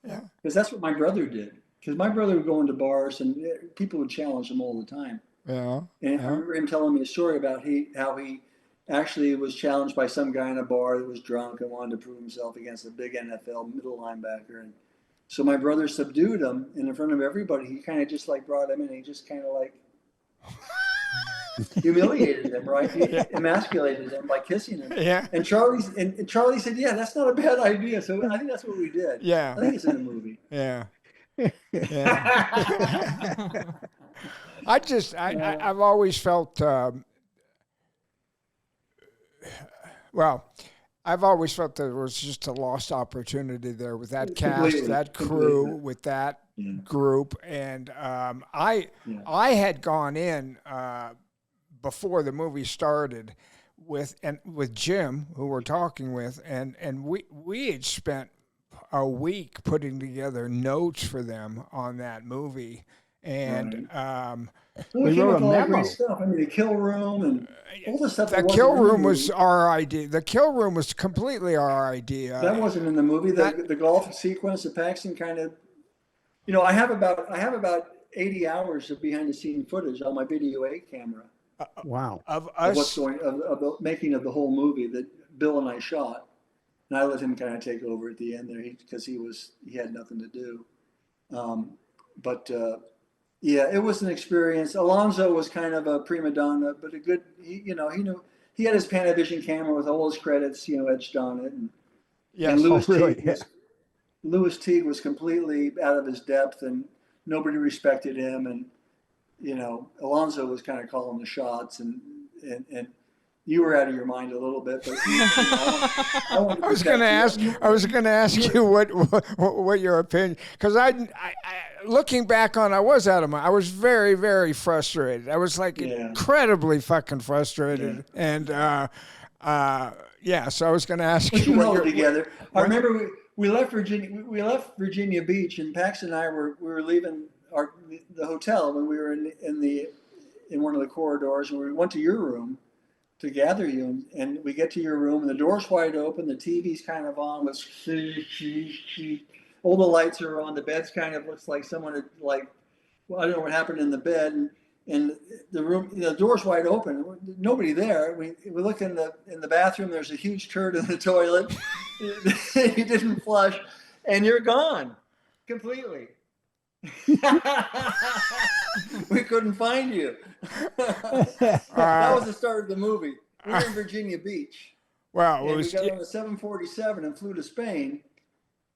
Yeah. Because that's what my brother did. Because my brother would go into bars and people would challenge him all the time. Yeah. And I remember him telling me a story about how he actually was challenged by some guy in a bar that was drunk and wanted to prove himself against a big NFL middle linebacker. And so my brother subdued him, and in front of everybody, he kind of just brought him in. And he just kind of humiliated him, right? He emasculated him by kissing him. Yeah. And Charlie said, "Yeah, that's not a bad idea." So I think that's what we did. Yeah. I think it's in the movie. Yeah. Yeah. I've always felt. I've always felt there was just a lost opportunity there with that cast, that crew, with that group, and I had gone in before the movie started with Jim, who we're talking with, and we had spent a week putting together notes for them on that movie, and we wrote a memo. Great stuff. I mean, the kill room and all the stuff. The kill room was our idea. The kill room was completely our idea. That wasn't in the movie. The golf sequence, the Paxton kind of. I have about 80 hours of behind the scene footage on my video 8 camera. Wow. Of the making of the whole movie that Bill and I shot, and I let him kind of take over at the end there because he had nothing to do. Yeah, it was an experience. Alonzo was kind of a prima donna, but a good. He knew he had his Panavision camera with all his credits, etched on it. And Louis Teague was completely out of his depth, and nobody respected him. And Alonzo was kind of calling the shots, and you were out of your mind a little bit. But I was going to ask you what your opinion, because I looking back on, I was out of my. I was very, very frustrated. I was incredibly fucking frustrated, and so I was going to ask you what you're together. I remember we left Virginia. We left Virginia Beach, and Pax and I we were leaving the hotel when we were in one of the corridors, and we went to your room to gather you, and we get to your room, and the door's wide open, the TV's kind of on with all the lights are on, the bed's kind of looks like someone had I don't know what happened in the bed, and the room, the door's wide open, nobody there. We look in the bathroom, there's a huge turd in the toilet. You didn't flush, and you're gone completely. We couldn't find you. That was the start of the movie. We were in Virginia Beach. Wow. We got on a 747 and flew to Spain,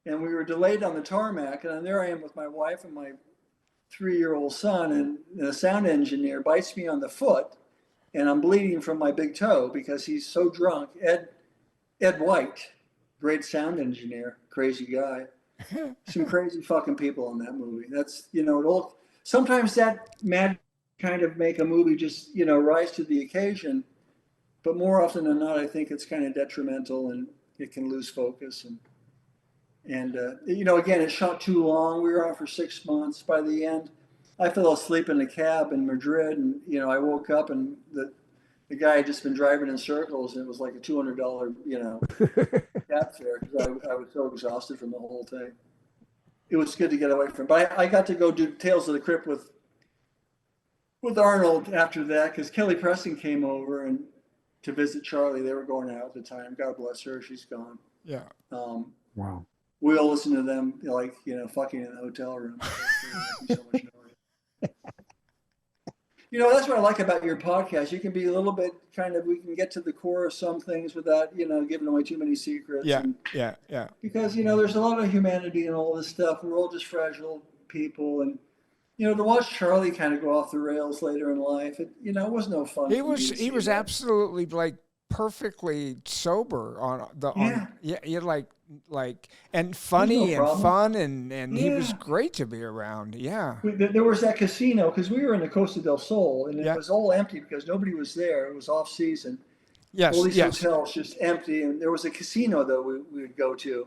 and we were delayed on the tarmac. And there I am with my wife and my 3-year-old son, and the sound engineer bites me on the foot, and I'm bleeding from my big toe because he's so drunk. Ed White, great sound engineer, crazy guy. Some crazy fucking people in that movie. That's, sometimes that magic kind of make a movie just, rise to the occasion. But more often than not, I think it's kind of detrimental and it can lose focus. And again, it shot too long. We were on for 6 months. By the end, I fell asleep in a cab in Madrid, and I woke up and the guy had just been driving in circles, and it was like a $200 cab fare because I was so exhausted from the whole thing. It was good to get away from it. But I got to go do Tales of the Crypt with Arnold after that because Kelly Preston came over and to visit Charlie. They were going out at the time. God bless her. She's gone. Yeah. Wow. We all listen to them fucking in the hotel room. So much noise. That's what I like about your podcast. You can be a little bit we can get to the core of some things without, giving away too many secrets. Yeah, yeah. Because, there's a lot of humanity in all this stuff. We're all just fragile people. And, to watch Charlie kind of go off the rails later in life, it was no fun. He was absolutely perfectly sober and funny and fun and he was great to be around. Yeah. There was that casino because we were in the Costa del Sol and it was all empty because nobody was there. It was off season. Yes. All these hotels just empty. And there was a casino though we would go to.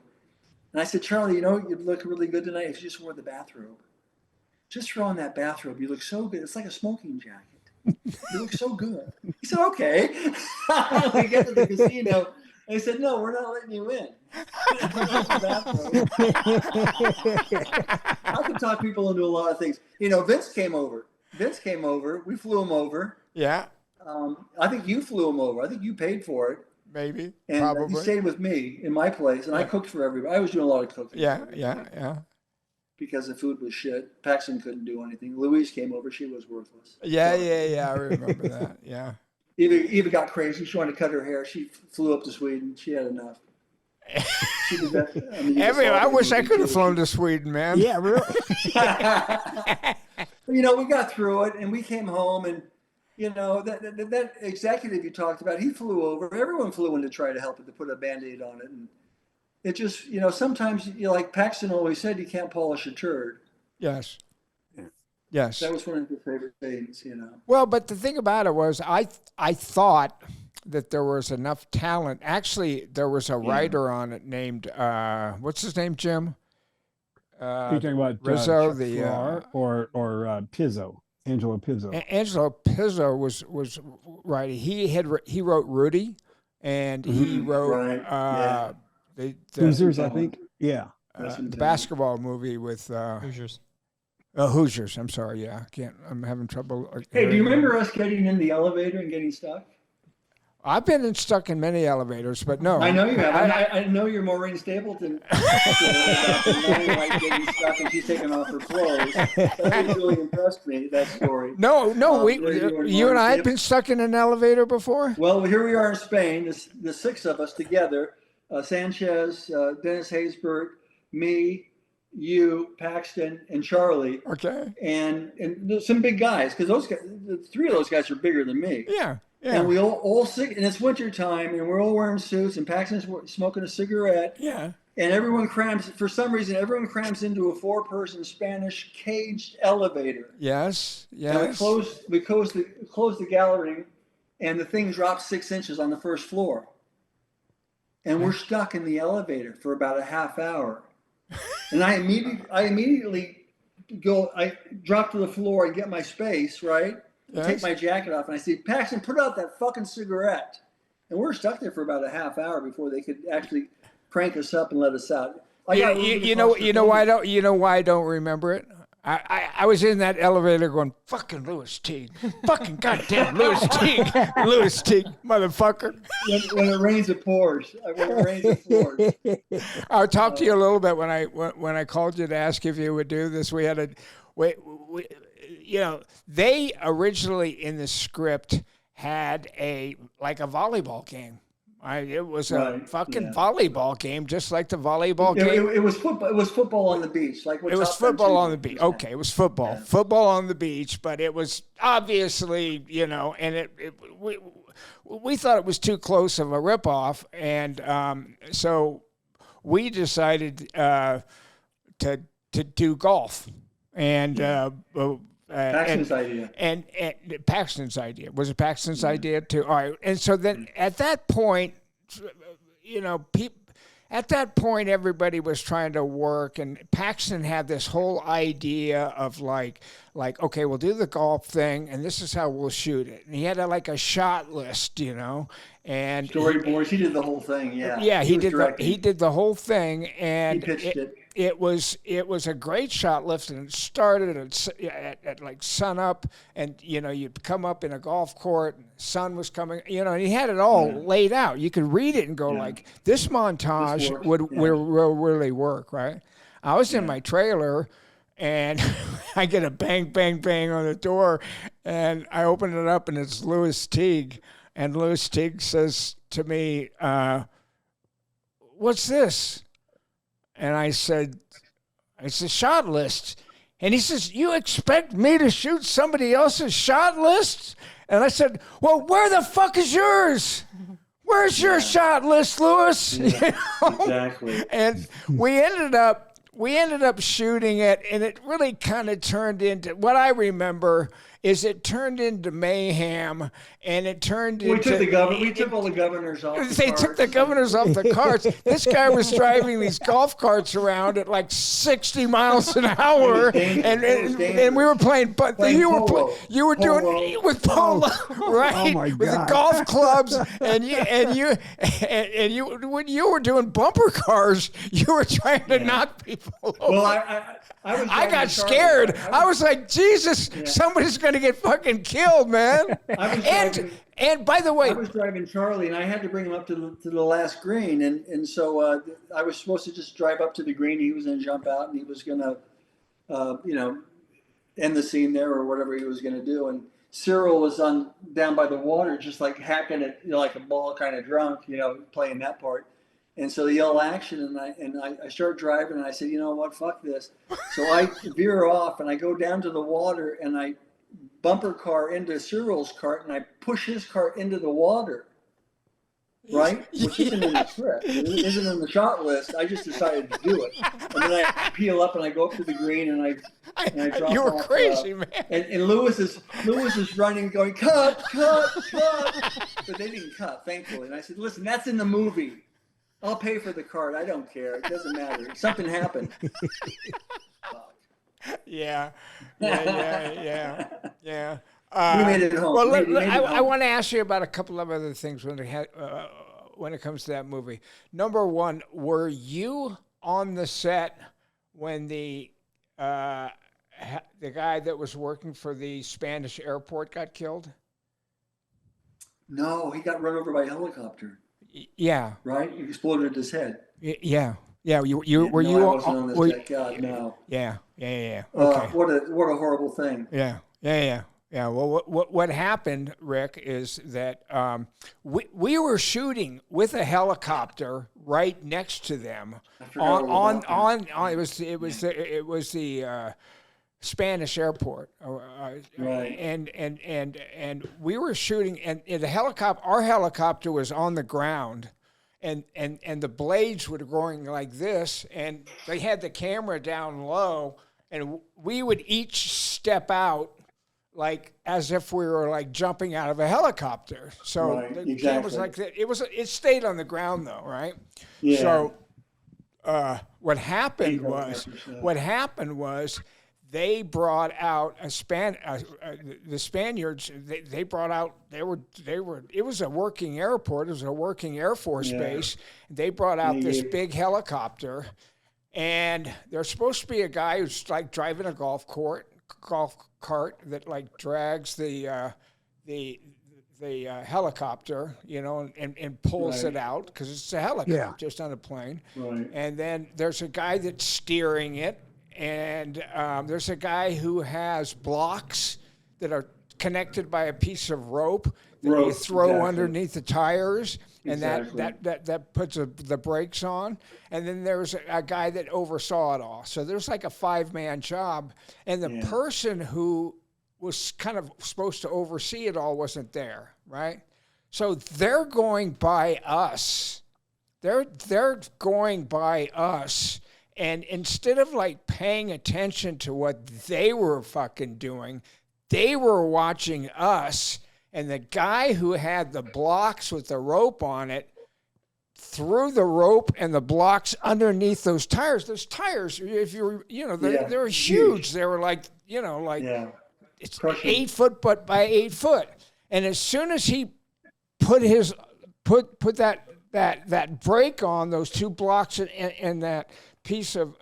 And I said, Charlie, you'd look really good tonight if you just wore the bathrobe. Just throw on that bathrobe. You look so good. It's like a smoking jacket. You look so good. He said, okay. We get to the casino. And he said, no, we're not letting you in. I can talk people into a lot of things. Vince came over. We flew him over. Yeah. I think you flew him over. I think you paid for it. Maybe. And probably. He stayed with me in my place, and I cooked for everybody. I was doing a lot of cooking. Yeah. Because the food was shit. Paxton couldn't do anything. Louise came over. She was worthless. Yeah. I remember that. Yeah. Eva got crazy. She wanted to cut her hair. She flew up to Sweden. She had enough. She did that. I wish I could have flown to Sweden, man. Yeah, really. We got through it, and we came home, and that executive you talked about, he flew over. Everyone flew in to try to help it, to put a Band-Aid on it, and it just, sometimes, like Paxton always said, you can't polish a turd. Yes. Yes. That was one of his favorite things, Well, but the thing about it was I thought that there was enough talent. Actually, there was a writer on it named, what's his name, Jim? You're talking about Rizzo, or Pizzo, Angelo Pizzo. Angelo Pizzo was right. He wrote Rudy, and he wrote the Hoosiers, I think. Yeah. The basketball movie with Hoosiers. Hoosiers. I'm sorry. Yeah, I'm having trouble. Hey, do you remember us getting in the elevator and getting stuck? I've been stuck in many elevators, but no. I know you have. I know you're Maureen Stapleton. Getting stuck and she's taking off her clothes. That really impressed me, that story. No. You and I have been stuck in an elevator before? Well, here we are in Spain, the six of us together. Sanchez, Dennis Haysbert, me, you, Paxton, and Charlie. Okay. And some big guys, because the three of those guys are bigger than me. Yeah. And we all sick, and it's winter time, and we're all wearing suits, and Paxton's smoking a cigarette. Yeah. And everyone crams into a 4-person Spanish caged elevator. Yes. And we closed the gallery, and the thing dropped 6 inches on the first floor. And we're stuck in the elevator for about a half hour. And I immediately I drop to the floor and get my space, right? Yes. Take my jacket off, and I say, Paxton, put out that fucking cigarette. And we're stuck there for about a half hour before they could actually crank us up and let us out. You know why I don't remember it? I was in that elevator going, fucking Louis Teague. Fucking goddamn Louis Teague. Louis Teague, motherfucker. When it rains, it pours. I'll talk to you a little bit when I called you to ask if you would do this. We had they originally in the script had a volleyball game. It was a fucking volleyball game, just like the volleyball game. It was football. It was football on the beach, like what it was football on the beach. Okay, it was football, football on the beach, but it was obviously, and we thought it was too close of a ripoff, and so we decided to do golf, and Paxton's idea. And Paxton's idea. Was it Paxton's idea too? All right. And so then at that point, you know, at that point, everybody was trying to work, and Paxton had this whole idea of like, okay, we'll do the golf thing, and this is how we'll shoot it. And he had a shot list, you know, and storyboards. He did the whole thing. Yeah. Yeah, he did the whole thing, and he pitched it. It was a great shot list, and it started at like sun up, and you know you'd come up in a golf court, and the sun was coming, you know, and he had it all laid out. You could read it and go like, this montage would really work, right? I was in my trailer, and I get a bang, bang, bang on the door, and I open it up, and it's Louis Teague, and Louis Teague says to me, "What's this?" And I said, it's a shot list. And he says, you expect me to shoot somebody else's shot list? And I said, well, where the fuck is yours? Where's your shot list, Louis? Yeah, you know? Exactly. And we ended up shooting it, and it really kind of turned into, what I remember is it turned into mayhem, and it turned into... We took all the governors off the carts. They took the governors off the carts. This guy was driving these golf carts around at like 60 miles an hour, and we were playing, but you were doing it with polo, right? Oh my God. With the golf clubs, and when you were doing bumper cars, you were trying to knock people over. Well, I got scared. I was like, Jesus, somebody's going to get fucking killed, man. And by the way, I was driving Charlie, and I had to bring him up to the last green, and so I was supposed to just drive up to the green. He was going to jump out, and he was going to, end the scene there or whatever he was going to do. And Cyril was down by the water, just like hacking it, like a ball, kind of drunk, playing that part. And so they yell action, and I start driving, and I said, you know what, fuck this. So I veer off, and I go down to the water, and I bumper car into Cyril's cart, and I push his cart into the water, right? Which isn't in the script. It isn't in the shot list. I just decided to do it. And then I peel up, and I go up to the green, and I drop you were off, crazy, man. And Lewis is running, going, cut. But they didn't cut, thankfully. And I said, listen, that's in the movie. I'll pay for the card. I don't care. It doesn't matter. Something happened. Yeah. We made it home. Well, I want to ask you about a couple of other things when it comes to that movie. Number one, were you on the set when the guy that was working for the Spanish airport got killed? No, he got run over by a helicopter. Yeah. Right? He exploded his head. Yeah. Yeah. Were you? I wasn't on this set. God, no. Yeah. Okay. What a horrible thing. Yeah. Well, what happened, Rick, is that we were shooting with a helicopter right next to them on it was the Spanish airport, right? And we were shooting, and our helicopter was on the ground, and the blades were going like this, and they had the camera down low, and we would each step out like as if we were like jumping out of a helicopter. So the camera was like that. It stayed on the ground though, right? Yeah. So what happened was they brought out the Spaniards. They brought out. They were. It was a working airport. It was a working Air Force base. They brought out this big helicopter, and there's supposed to be a guy who's like driving a golf cart that like drags the helicopter, and pulls it out because it's a helicopter, just on a plane. Right. And then there's a guy that's steering it. And there's a guy who has blocks that are connected by a piece of rope that you throw underneath the tires, and that puts the brakes on. And then there's a guy that oversaw it all. So there's like a 5-man job, and the person who was kind of supposed to oversee it all wasn't there, right? So they're going by us. They're going by us. And instead of like paying attention to what they were fucking doing, they were watching us. And the guy who had the blocks with the rope on it threw the rope and the blocks underneath those tires. Those tires, if they were huge. They were like, it's Crushing. 8 foot, but by 8 foot. And as soon as he put that brake on those 2 blocks and that piece of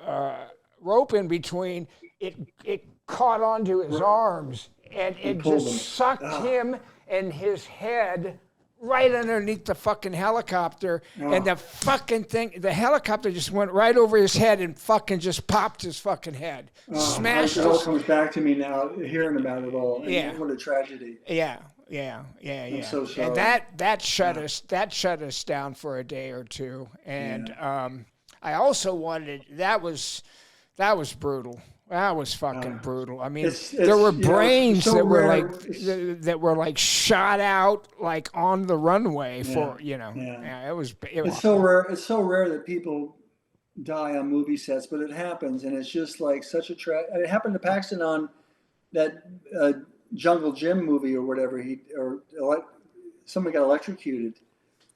rope in between, it caught onto his arms and it just sucked him and his head right underneath the fucking helicopter. And the fucking thing, the helicopter just went right over his head and fucking just popped his fucking head. Smashed it all comes back to me now, hearing about it all. Yeah. What a tragedy. Yeah. I'm so sorry. And that shut us down for a day or two. And I also wanted, that was brutal. That was fucking brutal. I mean, there were brains that were like shot out like on the runway for it was. It's so rare. It's so rare that people die on movie sets, but it happens, and it's just like such a It happened to Paxton on that Jungle Jim movie or whatever. Somebody got electrocuted.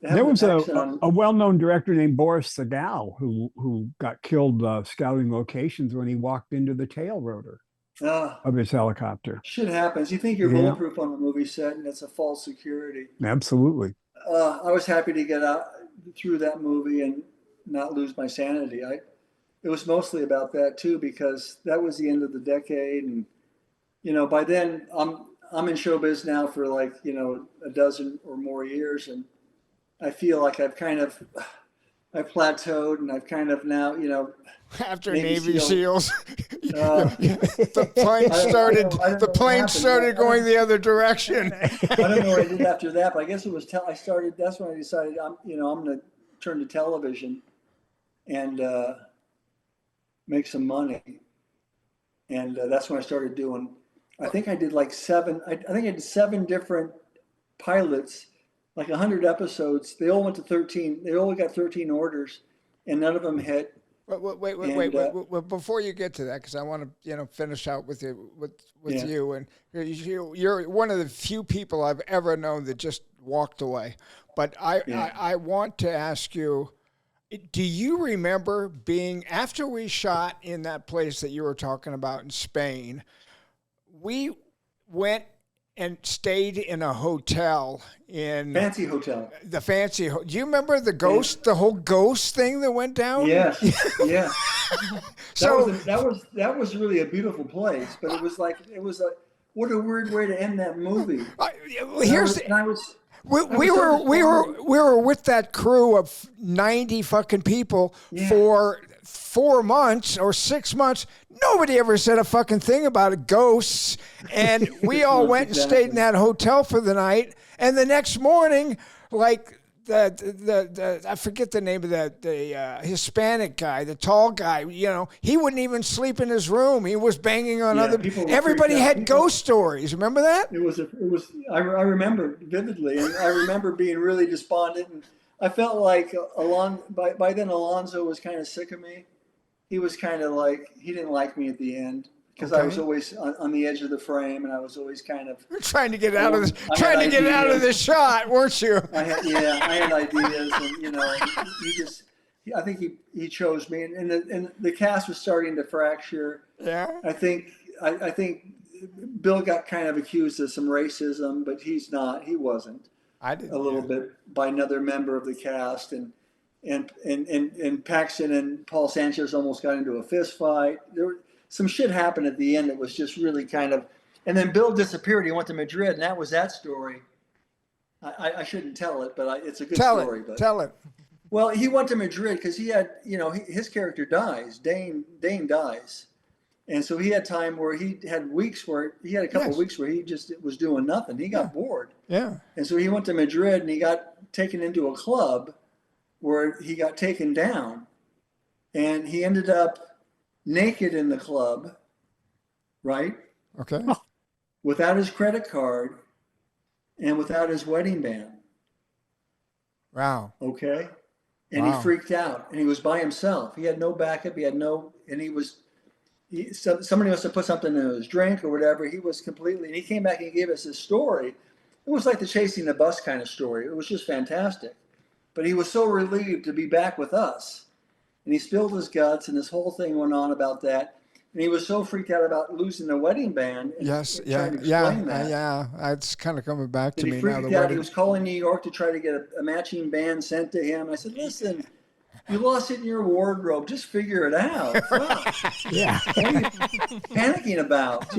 There was a well-known director named Boris Segal who got killed scouting locations when he walked into the tail rotor of his helicopter. Shit happens. You think you're bulletproof on a movie set, and it's a false security. Absolutely. I was happy to get out through that movie and not lose my sanity. It was mostly about that too, because that was the end of the decade, and by then I'm in showbiz now for like a dozen or more years, and I feel like I've plateaued, and I've kind of now, after Navy SEALs, the plane started going the other direction. I don't know what I did after that, but I guess it was that's when I decided I'm going to turn to television and make some money. And that's when I started doing, I think I did like 7 different pilots, like 100 episodes. They all went to 13. They only got 13 orders, and none of them hit. Wait. Before you get to that, because I want to, finish out with you, you, and you're one of the few people I've ever known that just walked away. But I want to ask you, do you remember being, after we shot in that place that you were talking about in Spain, we went and stayed in a hotel fancy hotel. The fancy. Do you remember the ghost, the whole ghost thing that went down? Yes. Yeah. that was really a beautiful place, but it was what a weird way to end that movie. We were with that crew of 90 fucking people for 4 months or 6 months. Nobody ever said a fucking thing about ghosts. And we all went and stayed in that hotel for the night. And the next morning, like the I forget the name of the Hispanic guy, the tall guy, he wouldn't even sleep in his room. He was banging on other people. Everybody had ghost stories. Remember that? It was I remember vividly, and I remember being really despondent, and I felt like by then Alonzo was kind of sick of me. He was kind of like, he didn't like me at the end because I was always on the edge of the frame, and I was always kind of trying to get out of the shot, weren't you? I had ideas, and I think he chose me, and the cast was starting to fracture. Yeah. I think Bill got kind of accused of some racism, but he's not. He wasn't. I did a little bit by another member of the cast, and Paxton and Paul Sanchez almost got into a fist fight. Some shit happened at the end that was just really kind of, and then Bill disappeared. He went to Madrid, and that was that story. I shouldn't tell it, but it's a good story. Tell it. Well, he went to Madrid because he had, his character dies. Dane dies. And so he had time where he had a couple of weeks where he just was doing nothing. He got bored. Yeah. And so he went to Madrid, and he got taken into a club where he got taken down, and he ended up naked in the club, right? Okay. Without his credit card and without his wedding band. Wow. Okay. and he freaked out, and he was by himself. He had no backup. He had no, and somebody must have put something in his drink or whatever. He was completely, and he came back and gave us his story. It was like the chasing the bus kind of story. It was just fantastic. But he was so relieved to be back with us. And he spilled his guts, and this whole thing went on about that. And he was so freaked out about losing the wedding band. And It's kind of coming back to me now. He freaked out. He was calling New York to try to get a matching band sent to him. I said, listen, you lost it in your wardrobe. Just figure it out. Yeah. What are you panicking about?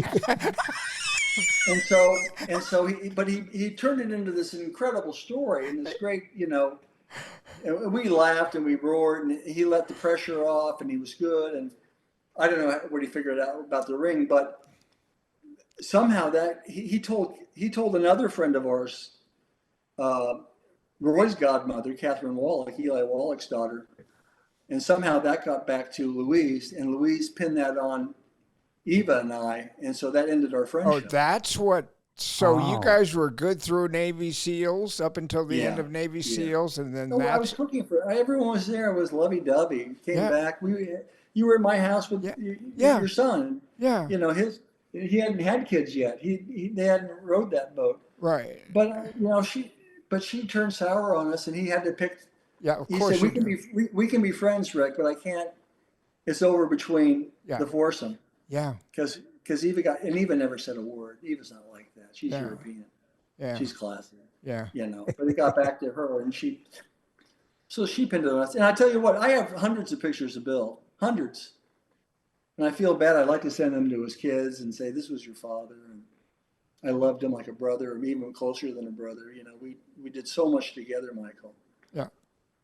But he turned it into this incredible story and this great, and we laughed and we roared, and he let the pressure off, and he was good. And I don't know what he figured out about the ring, but somehow that he told another friend of ours, Roy's godmother, Catherine Wallach, Eli Wallach's daughter, and somehow that got back to Louise, and Louise pinned that on Eva and I, and so that ended our friendship. Oh, that's what. So you guys were good through Navy SEALs up until the end of Navy SEALs, and then I was cooking for everyone. Was there. It was lovey-dovey. Came back. You were at my house with your son. Yeah. He hadn't had kids yet. They hadn't rowed that boat. Right. But she turned sour on us, and he had to pick. Yeah, of course. He said we can be friends, Rick, but I can't. It's over between the foursome. Yeah. Because Eva never said a word. Eva's not like that. She's European. Yeah. She's classy. Yeah. But it got back to her, and she pinned it on us. And I tell you what, I have hundreds of pictures of Bill. Hundreds. And I feel bad. I'd like to send them to his kids and say, this was your father. And I loved him like a brother, or even closer than a brother. We did so much together, Michael. Yeah.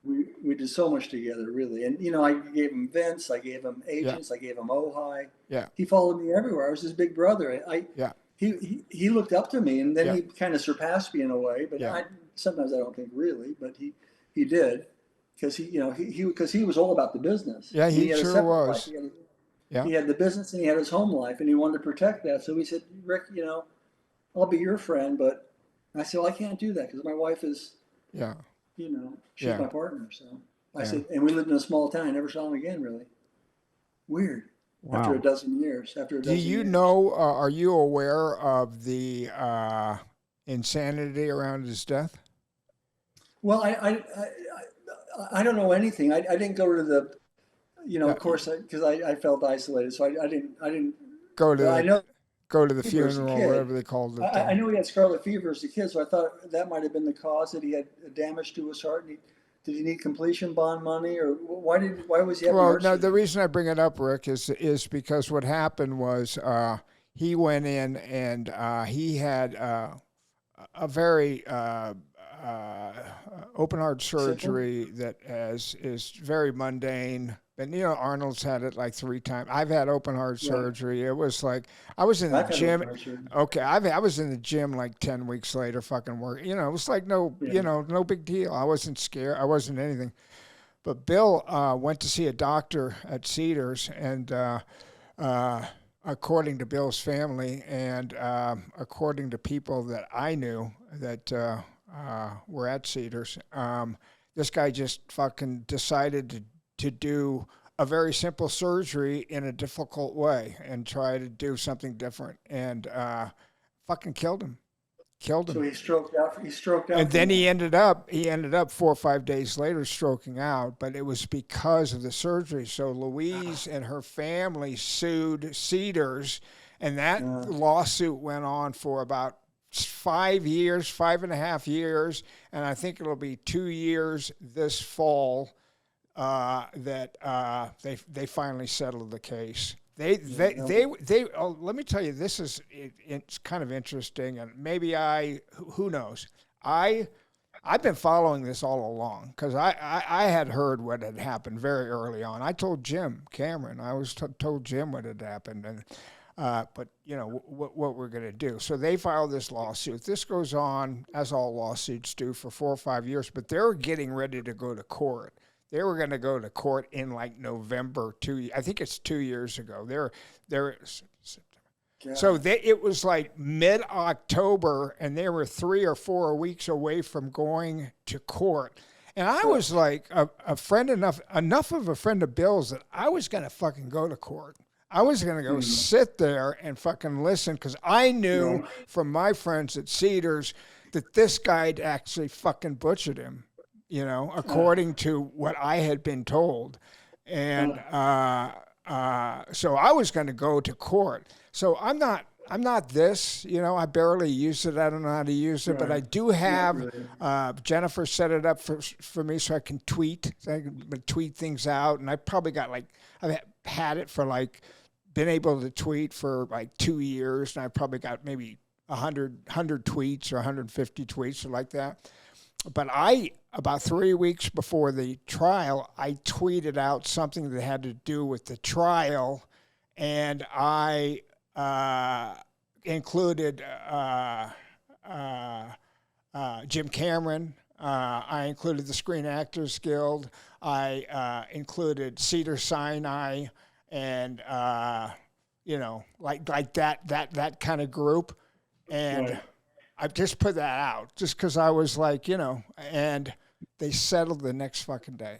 We did so much together, really. And, I gave him Vince. I gave him agents. I gave him Ojai. Yeah. He followed me everywhere. I was his big brother. He looked up to me, and then he kind of surpassed me in a way. But sometimes I don't think really, but he did. Because he was all about the business. Yeah, he sure was. He had the business and he had his home life, and he wanted to protect that. So he said, Rick, I'll be your friend, but I said, well, I can't do that because my wife is, she's my partner. So I said, and we lived in a small town. I never saw him again, really. Weird. Wow. After a dozen years. Do you know? Are you aware of the insanity around his death? Well, I don't know anything. I didn't go to the, of course, because I felt isolated, so I didn't go to the funeral, whatever they called it. I know he had scarlet fever as a kid, so I thought that might have been the cause, that he had damage to his heart. And did he need completion bond money, or why was he having Well, no, the reason I bring it up, Rick, is because what happened was he went in and he had a very open heart surgery that is very mundane. And Arnold's had it like 3 times. I've had open heart surgery. It was like I was in the gym. Okay, I was in the gym like 10 weeks later, fucking work. It was like no big deal. I wasn't scared. I wasn't anything. But Bill went to see a doctor at Cedars, and according to Bill's family and according to people that I knew that were at Cedars, this guy just fucking decided to do a very simple surgery in a difficult way and try to do something different, and fucking killed him. So he stroked out. And then he ended up 4 or 5 days later stroking out, but it was because of the surgery. So Louise and her family sued Cedars, and that lawsuit went on for about 5.5 years, and I think it'll be 2 years this fall that they finally settled the case. Let me tell you, it's kind of interesting, and maybe who knows? I've been following this all along because I had heard what had happened very early on. I told Jim Cameron, told Jim what had happened, and but what we're going to do. So they filed this lawsuit. This goes on, as all lawsuits do, for 4 or 5 years, but they're getting ready to go to court. They were going to go to court in like November. I think it's 2 years ago. So it was like mid-October, and they were 3 or 4 weeks away from going to court. And I was like a friend enough of a friend of Bill's that I was going to fucking go to court. I was going to go sit there and fucking listen because I knew from my friends at Cedars that this guy'd actually fucking butchered him, according to what I had been told. And so I was going to go to court. So I'm not this, I barely use it. I don't know how to use it, but I do have, Jennifer set it up for me so I can tweet. So I can tweet things out. And I probably got I've had it for been able to tweet for 2 years. And I probably got maybe 100 tweets or 150 tweets or like that. But about 3 weeks before the trial, I tweeted out something that had to do with the trial. And I included Jim Cameron. I included the Screen Actors Guild. I included Cedars-Sinai, and like that kind of group. And I just put that out just because I was and they settled the next fucking day.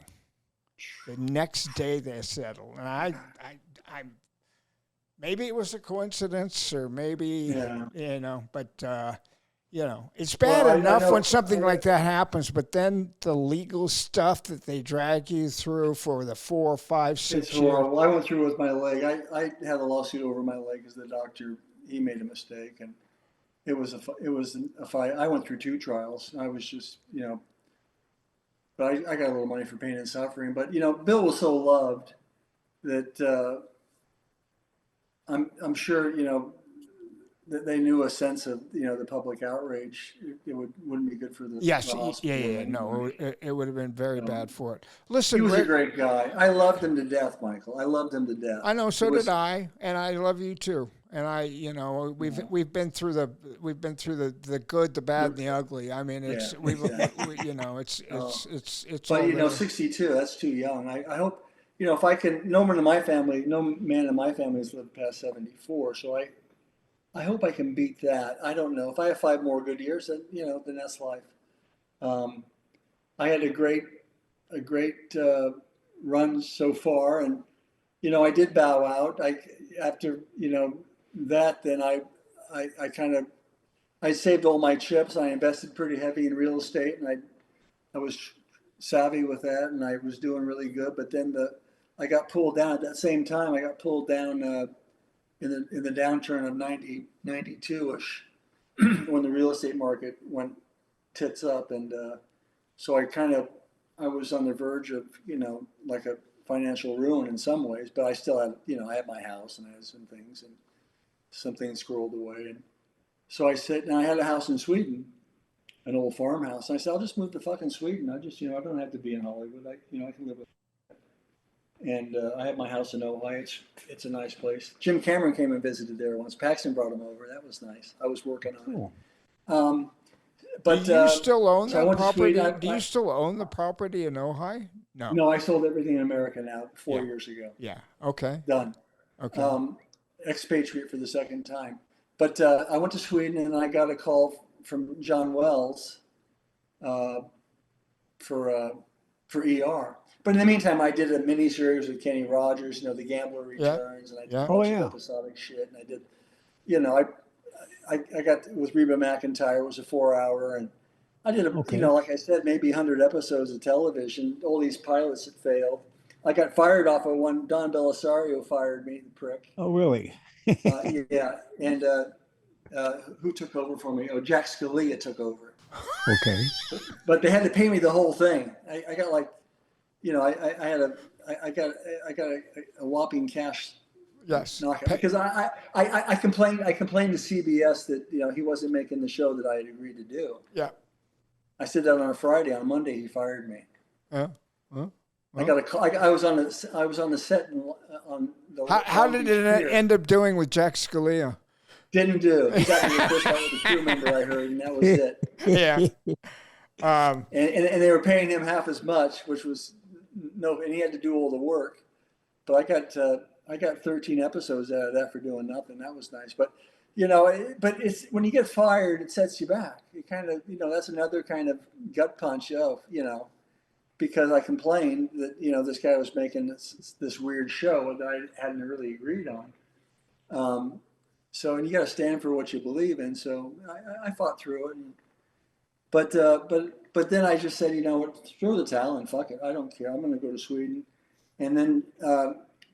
The next day they settled, and I maybe it was a coincidence, or maybe but it's bad enough when something like that happens, but then the legal stuff that they drag you through for the 4, 5, 6 years. Horrible. I went through with my leg. I had a lawsuit over my leg because the doctor, he made a mistake, and it was a fight. I went through 2 trials. I was just but I got a little money for pain and suffering. But Bill was so loved that I'm sure that they knew a sense of the public outrage. It wouldn't be good for the hospital. No, it would have been very bad for it. Listen, he was a great guy. I loved him to death, Michael. I loved him to death. I know, so did I, and I love you too. And we've been through the good, the bad, and the ugly. I mean, it's it's. But 62, that's too young. I hope if I can. No man in my family has lived past 74. So I hope I can beat that. I don't know if I have 5 more good years. Then that's life. I had a great run so far, and I did bow out. After that, then I saved all my chips. I invested pretty heavy in real estate, and I was savvy with that, and I was doing really good. But then I got pulled down at that same time. I got pulled down in the downturn of 92-ish when the real estate market went tits up, and so I was on the verge of like a financial ruin in some ways, but I still had I had my house and I had some things squirreled away, and so I said, and I had a house in Sweden, an old farmhouse, and I said, I'll just move to fucking Sweden. I just I don't have to be in Hollywood. I can live with it. And I have my house in Ojai. It's a nice place. Jim Cameron came and visited there once. Paxton brought him over. That was nice. I was working on it. But do you still own that property? Do you still own the property in Ojai? No. No, I sold everything in America now 4 years ago. Yeah. Okay. Done. Okay. Expatriate for the second time. But I went to Sweden and I got a call from John Wells for ER. But in the meantime, I did a mini series with Kenny Rogers, The Gambler Returns, and I did a bunch of episodic shit. And I did, I got with Reba McEntire. It was a 4-hour, and I did like I said, maybe 100 episodes of television. All these pilots that failed. I got fired off of one. Don Belisario fired me, the prick. Oh, really? Yeah. And who took over for me? Oh, Jack Scalia took over. Okay. But they had to pay me the whole thing. I got like, I got a whopping cash. Yes. Because I complained to CBS that he wasn't making the show that I had agreed to do. Yeah. I said that on a Friday. On Monday, he fired me. I got a call. I was on the set on the. How did it end up doing with Jack Scalia? Didn't do. He got me the first time with a crew member, I heard, and that was it. Yeah. And they were paying him half as much, which was and he had to do all the work. But I got 13 episodes out of that for doing nothing. That was nice. But but it's when you get fired, it sets you back. You kind of that's another kind of gut punch of because I complained that, this guy was making this weird show that I hadn't really agreed on. So, and you got to stand for what you believe in. So I fought through it. But then I just said, throw the towel in, fuck it. I don't care. I'm going to go to Sweden. And then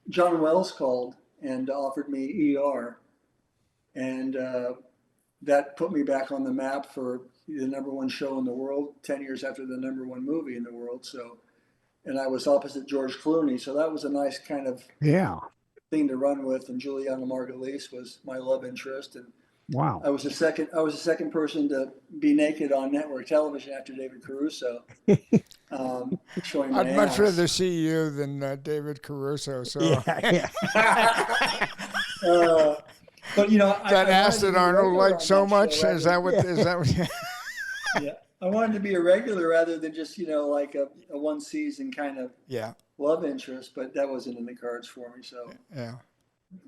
John Wells called and offered me ER. And that put me back on the map for the #1 show in the world, 10 years after the #1 movie in the world. So, and I was opposite George Clooney. So that was a nice kind of thing to run with. And Juliana Margulies was my love interest. And wow, I was the second person to be naked on network television after David Caruso. Showing my I'd much ass. rather see you than David Caruso. So yeah. But that ass that Arnold liked so much. Is that what? Yeah, I wanted to be a regular rather than just like a one season kind of love interest. But that wasn't in the cards for me. So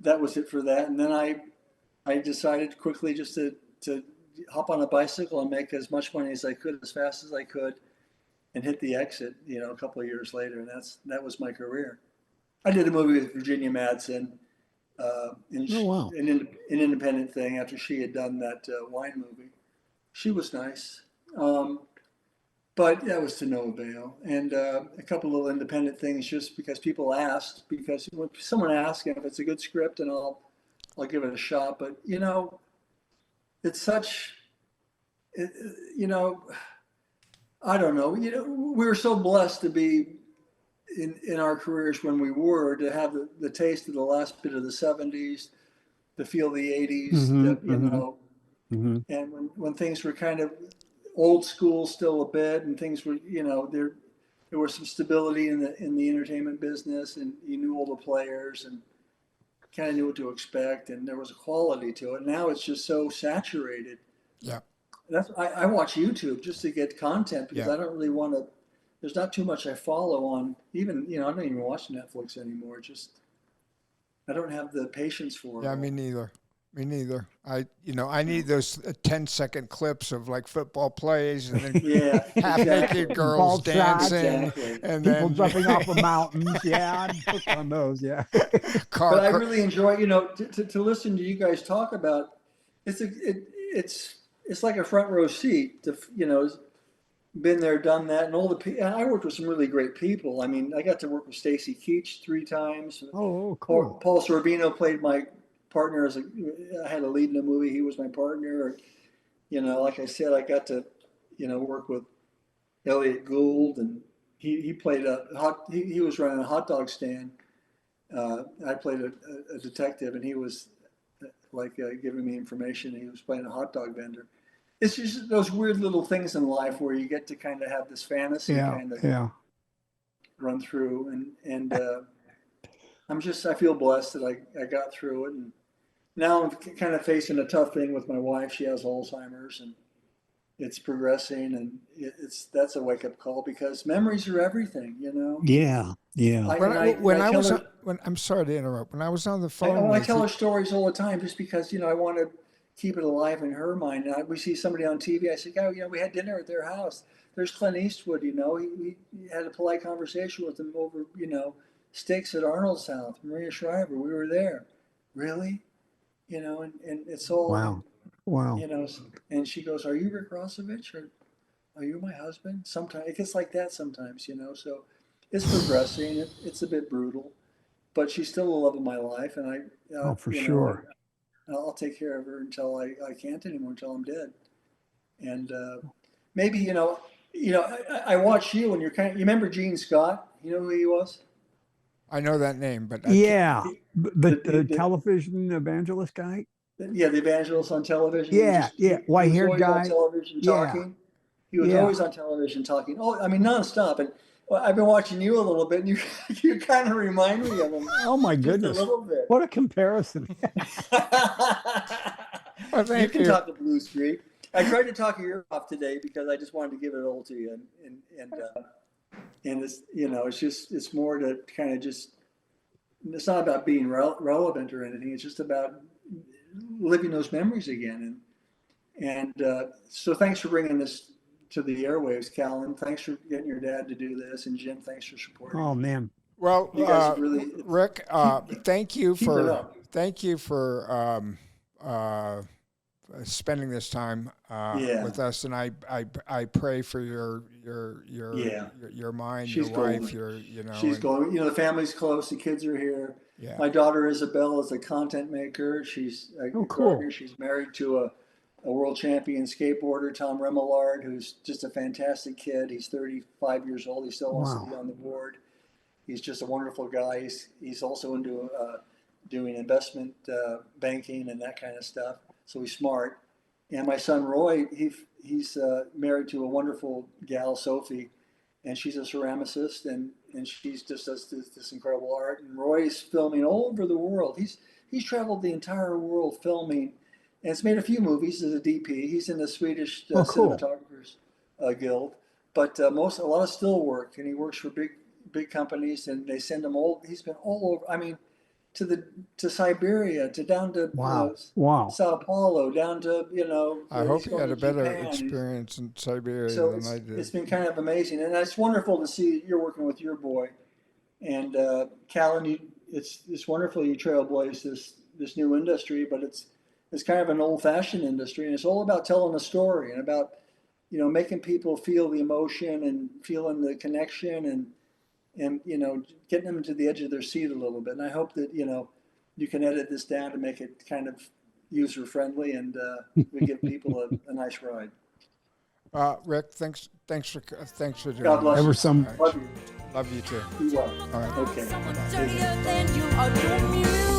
that was it for that. And then I decided quickly just to hop on a bicycle and make as much money as I could, as fast as I could, and hit the exit, a couple of years later. And that was my career. I did a movie with Virginia Madsen, an independent thing after she had done that wine movie. She was nice. But that was to no avail. And a couple little independent things just because people asked, because when someone asks, if it's a good script, and I'll give it a shot. But, it's such, I don't know. We were so blessed to be in our careers when we were, to have the taste of the last bit of the 70s, the feel of the 80s, and when things were kind of old school still a bit, and things were, there was some stability in the entertainment business, and you knew all the players and kind of knew what to expect, and there was a quality to it. Now it's just so saturated. Yeah. I watch YouTube just to get content because I don't really want to. There's not too much I follow on. Even I don't even watch Netflix anymore. I don't have the patience for it. Yeah, me neither. I need those 10-second clips of like football plays and then half-naked girls dancing and people then jumping off of mountains. Yeah, I'd click on those. Yeah. But I really enjoy, to listen to you guys talk about. It's like a front row seat to, been there, done that, and all the. I worked with some really great people. I mean, I got to work with Stacy Keach 3 times. Oh, cool. Paul Sorvino played my partner I had a lead in a movie. He was my partner. Like I said, I got to, work with Elliot Gould, and he played he was running a hot dog stand. I played a detective, and he was giving me information. He was playing a hot dog vendor. It's just those weird little things in life where you get to kind of have this fantasy run through, and I feel blessed that I got through it, and now I'm kind of facing a tough thing with my wife. She has Alzheimer's, and it's progressing, and that's a wake up call because memories are everything, Yeah. I'm sorry to interrupt. When I was on the phone, I tell her stories all the time just because I want to keep it alive in her mind. And we see somebody on TV. I say, we had dinner at their house. There's Clint Eastwood. We had a polite conversation with him over steaks at Arnold's house. Maria Shriver, we were there. Really, and it's all wow. And she goes, "Are you Rick Rossovich or are you my husband?" Sometimes it gets like that. Sometimes, So it's progressing. It's a bit brutal, but she's still the love of my life, and for sure. I'll take care of her until I can't anymore, until I'm dead. And maybe I watched you, and you remember Gene Scott? You know who he was? I know that name, but the television evangelist guy. Yeah, the evangelist on television. White-haired guy. On television talking. He was always on television talking. Oh, I mean, nonstop. And I've been watching you a little bit, and you kind of remind me of him. Oh my goodness! A little bit. What a comparison! Well, you can talk to Blue Street. I tried to talk your ear off today because I just wanted to give it all to you, and it's it's more to kind of just. It's not about being relevant or anything. It's just about living those memories again, and so thanks for bringing this to the airwaves, Callan. Thanks for getting your dad to do this, and Jim, thanks for supporting. Oh man. Well, You guys have really, Rick, thank you keep it for up. spending this time with us, and I pray for your mind, She's your wife, golden. She's going. The family's close. The kids are here. Yeah. My daughter Isabel is a content maker. She's a gardener. She's married to a world champion skateboarder, Tom Remillard, who's just a fantastic kid. He's 35 years old. He still wants to be on the board. He's just a wonderful guy. He's also into doing investment banking and that kind of stuff. So he's smart. And my son Roy, he's married to a wonderful gal, Sophie, and she's a ceramicist, and she's just does this incredible art. And Roy's filming all over the world. He's traveled the entire world filming, and it's made a few movies as a DP. He's in the Swedish Cinematographers Guild, but a lot of still work, and he works for big companies, and they send him all. He's been all over. I mean, to Siberia, down to Sao Paulo, down to I hope you had a better Japan. experience in Siberia than I did. It's been kind of amazing, and it's wonderful to see you're working with your boy, and Callan. It's wonderful you trailblaze this new industry, but it's kind of an old-fashioned industry, and it's all about telling a story and about making people feel the emotion and feeling the connection and getting them to the edge of their seat a little bit. And I hope that you can edit this down to make it kind of user friendly, and we give people a nice ride. Rick, thanks for doing God bless this. you. Some Love you. Love you too. Be well. All right. Okay. Someone dirtier than you are doing you.